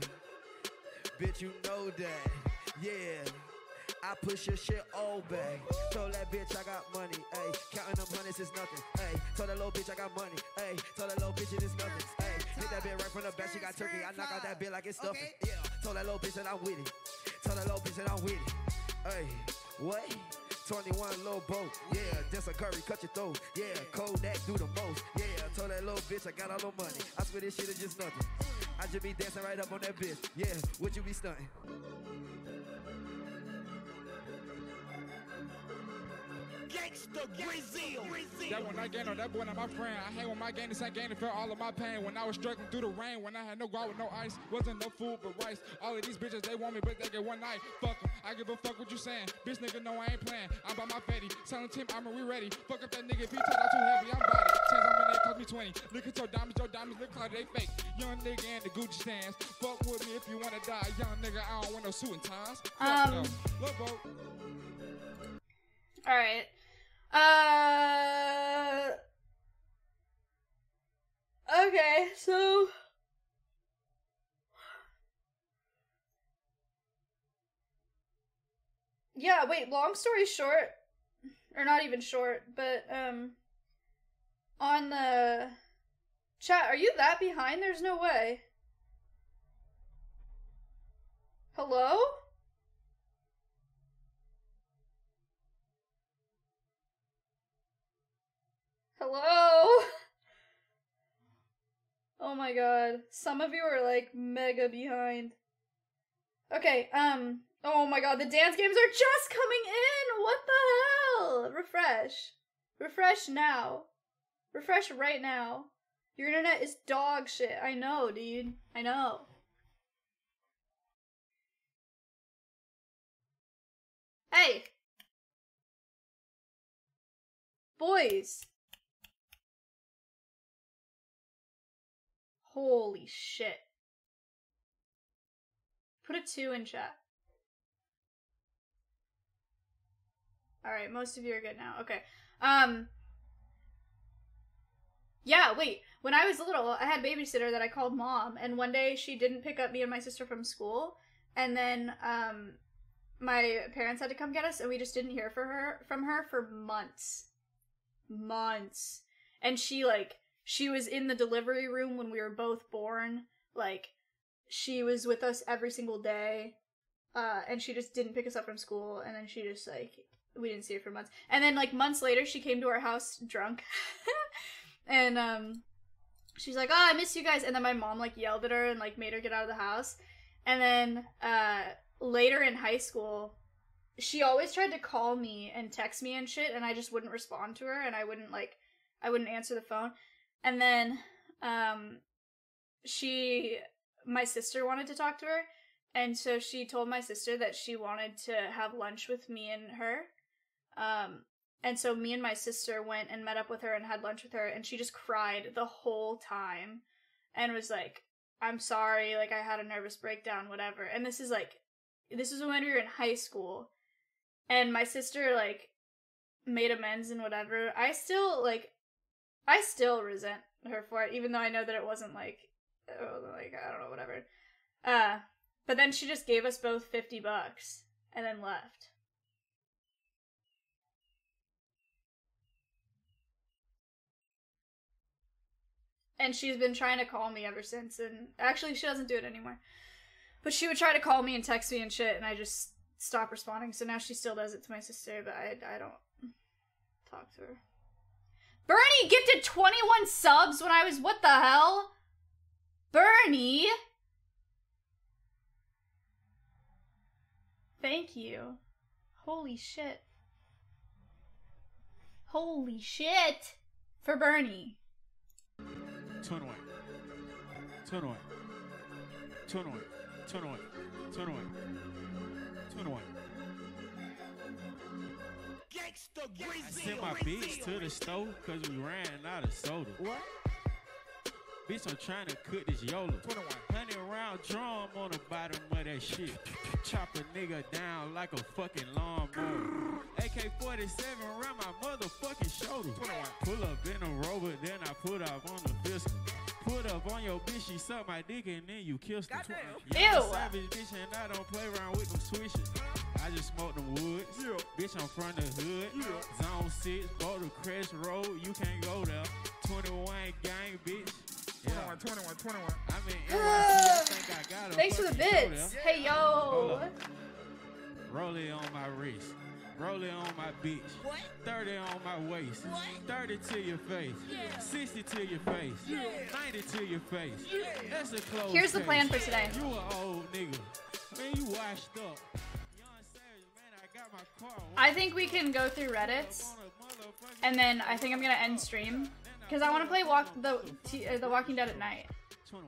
Bitch, you know that. Yeah. I push your shit all back. Told that bitch I got money, ayy. Counting them hundreds is nothing, ayy. Told that little bitch I got money, ayy. Told that little bitch it is nothing, ayy. Hit that bitch right from the back, she got turkey. I knock out that bitch like it's stuffing, yeah. Told that little bitch that I'm with it. Told that little bitch that I'm with it, ayy. What? 21 little boat, yeah. Just a curry, cut your throat, yeah. Kodak do the most, yeah. Told that little bitch I got all the money. I swear this shit is just nothing. I just be dancing right up on that bitch, yeah. Would you be stunting? Gangsta Brazil. That one I gained on that boy, not my friend. I hang with my gang, the same gang that felt all of my pain. When I was struggling through the rain, when I had no guard with no ice, wasn't no food but rice. All of these bitches, they want me, but they get one night. Fuck them, I give a fuck what you saying. Bitch nigga, no, I ain't playing. I'm by my fatty. Silent team, we ready. Fuck up that nigga, if he talk out too heavy, I'm body. Chance on my neck, cost me 20. Look at your diamonds look like they fake. Young nigga and the Gucci stands. Fuck with me if you wanna die. Young nigga, I don't want no suit and ties. Fuck no. Look, bro. Alright. Okay, so yeah, wait, long story short, or not even short, but on the chat, are you that behind? There's no way. Hello? Hello? Oh my god. Some of you are like mega behind. Okay, oh my god, the dance games are just coming in! What the hell? Refresh. Refresh now. Refresh right now. Your internet is dog shit. I know, dude. I know. Hey! Boys! Holy shit. Put a 2 in chat. Alright, most of you are good now. Okay. Yeah, wait. When I was little, I had a babysitter that I called mom, and one day she didn't pick up me and my sister from school, and then my parents had to come get us, and we just didn't hear from her for months. Months. And she was in the delivery room when we were both born. Like, she was with us every single day, and she just didn't pick us up from school, and then she just, like, we didn't see her for months. And then, like, months later, she came to our house drunk, and, she's like, oh, I miss you guys, and then my mom, like, yelled at her and, like, made her get out of the house. And then, later in high school, she always tried to call me and text me and shit, and I just wouldn't respond to her, and I wouldn't answer the phone. And then, my sister wanted to talk to her, and so she told my sister that she wanted to have lunch with me and her. And so me and my sister went and met up with her and had lunch with her, and she just cried the whole time, and was like, I'm sorry, like, I had a nervous breakdown, whatever. And this is when we were in high school, and my sister, like, made amends and whatever. I still resent her for it, even though I know that it wasn't, like, I don't know, whatever. But then she just gave us both $50 and then left. And she's been trying to call me ever since, and actually she doesn't do it anymore. But she would try to call me and text me and shit, and I just stopped responding, so now she still does it to my sister, but I don't talk to her. Bernie gifted 21 subs when I was, what the hell? Bernie! Thank you. Holy shit. Holy shit! For Bernie. 21. 21. 21. 21. 21. 21. I sent my bitch to the store because we ran out of soda. What? Bitch, I'm trying to cook this Yola. 21. 100 round drum on the bottom of that shit. Chop a nigga down like a fucking lawnmower. AK-47 around my motherfucking shoulder. 21. Pull up in a rover, then I put up on the fist. Put up on your bitch, she suck my dick and then you kissed her. Ew. Savage bitch and I don't play around with them swishes. I just smoke them woods. Yeah. Bitch, I'm from the hood. Yeah. Zone 6, Boulder Crest Road, you can't go there. 21 gang, bitch. 21. I'm in NYC, I think I got a Thanks for the bits. Hey, yo. Roll it on my wrist. Roll it on my bitch. What? 30 on my waist. What? 30 to your face. Yeah. 60 to your face. Yeah. 90 to your face. Yeah. That's a close Here's the face. plan for today. You an old nigga. Man, you washed up. I think we can go through Reddits, and then I think I'm gonna end stream because I want to play the Walking Dead at night. All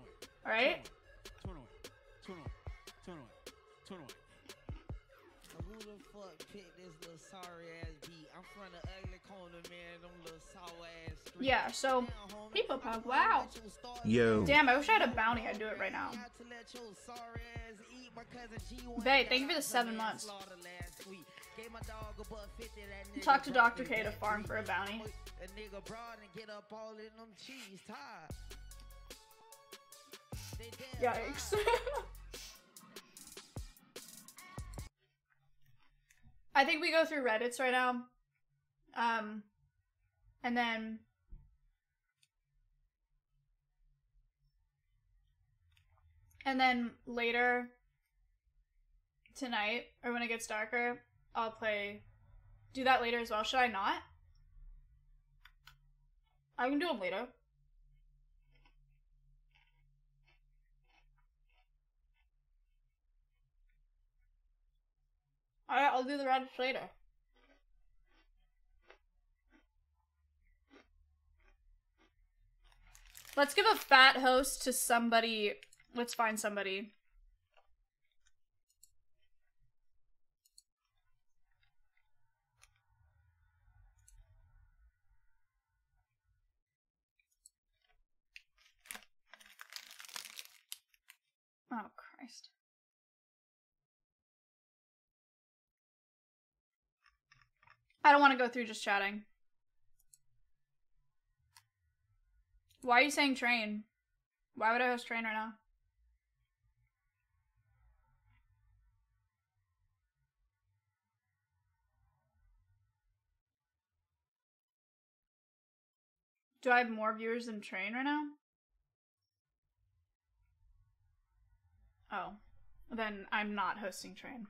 right. Who the fuck picked this little sorry ass beat? I'm from the ugly corner, man. Them little sour ass streets. Yeah. So people punk. Wow. Yo. Damn. I wish I had a bounty. I'd do it right now. Bae, thank you for the 7 months. Talk to Dr. K to farm for a bounty. Yikes. I think we go through Reddits right now. And then later tonight, or when it gets darker, I'll do that later as well. Should I not? I can do them later. Alright, I'll do the Reddits later. Let's give a fat host to somebody. Let's find somebody. Oh, Christ. I don't want to go through just chatting. Why are you saying train? Why would I host train right now? Do I have more viewers than train right now? Oh, then I'm not hosting train.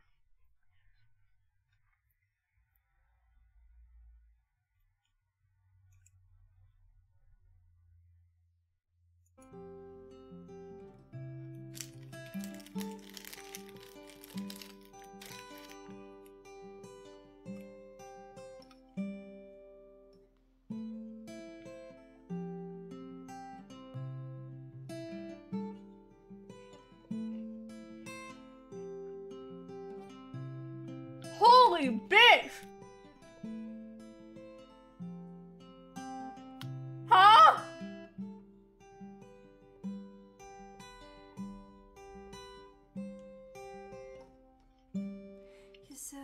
Holy bitch! Huh? You sit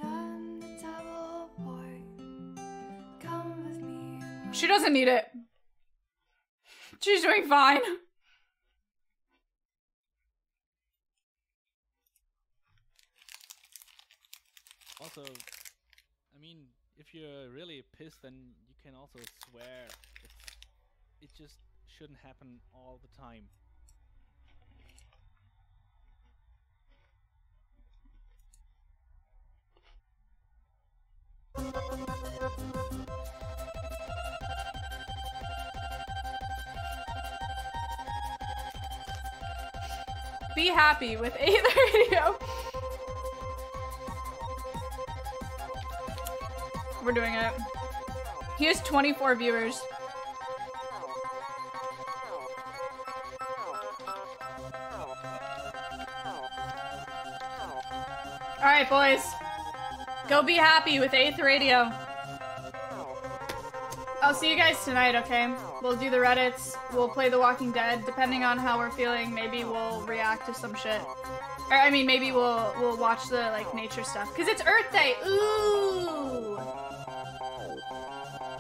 on the table, boy. Come with me. She doesn't need it. She's doing fine. Also, I mean, if you're really pissed, then you can also swear. It just shouldn't happen all the time. Be happy with 8th radio. We're doing it. He has 24 viewers. Alright, boys. Go be happy with 8th radio. I'll see you guys tonight, okay? We'll do the Reddits. We'll play The Walking Dead. Depending on how we're feeling, maybe we'll react to some shit. Or, I mean, maybe we'll watch the, like, nature stuff. Because it's Earth Day! Ooh!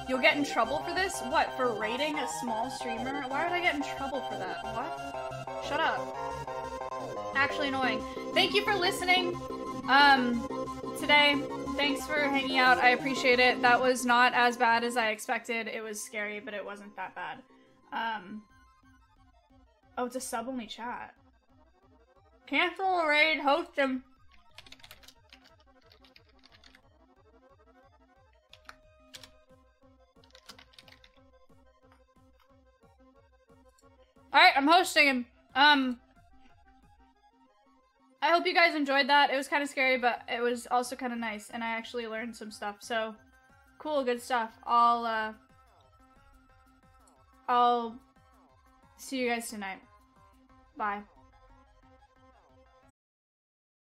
You'll get in trouble for this? What, for rating a small streamer? Why would I get in trouble for that? What? Shut up. Actually annoying. Thank you for listening. Today. Thanks for hanging out. I appreciate it. That was not as bad as I expected. It was scary, but it wasn't that bad. Oh, it's a sub-only chat. Cancel a raid, host him. Alright, I'm hosting him. I hope you guys enjoyed that. It was kind of scary, but it was also kind of nice, and I actually learned some stuff, so cool, good stuff. I'll see you guys tonight. Bye.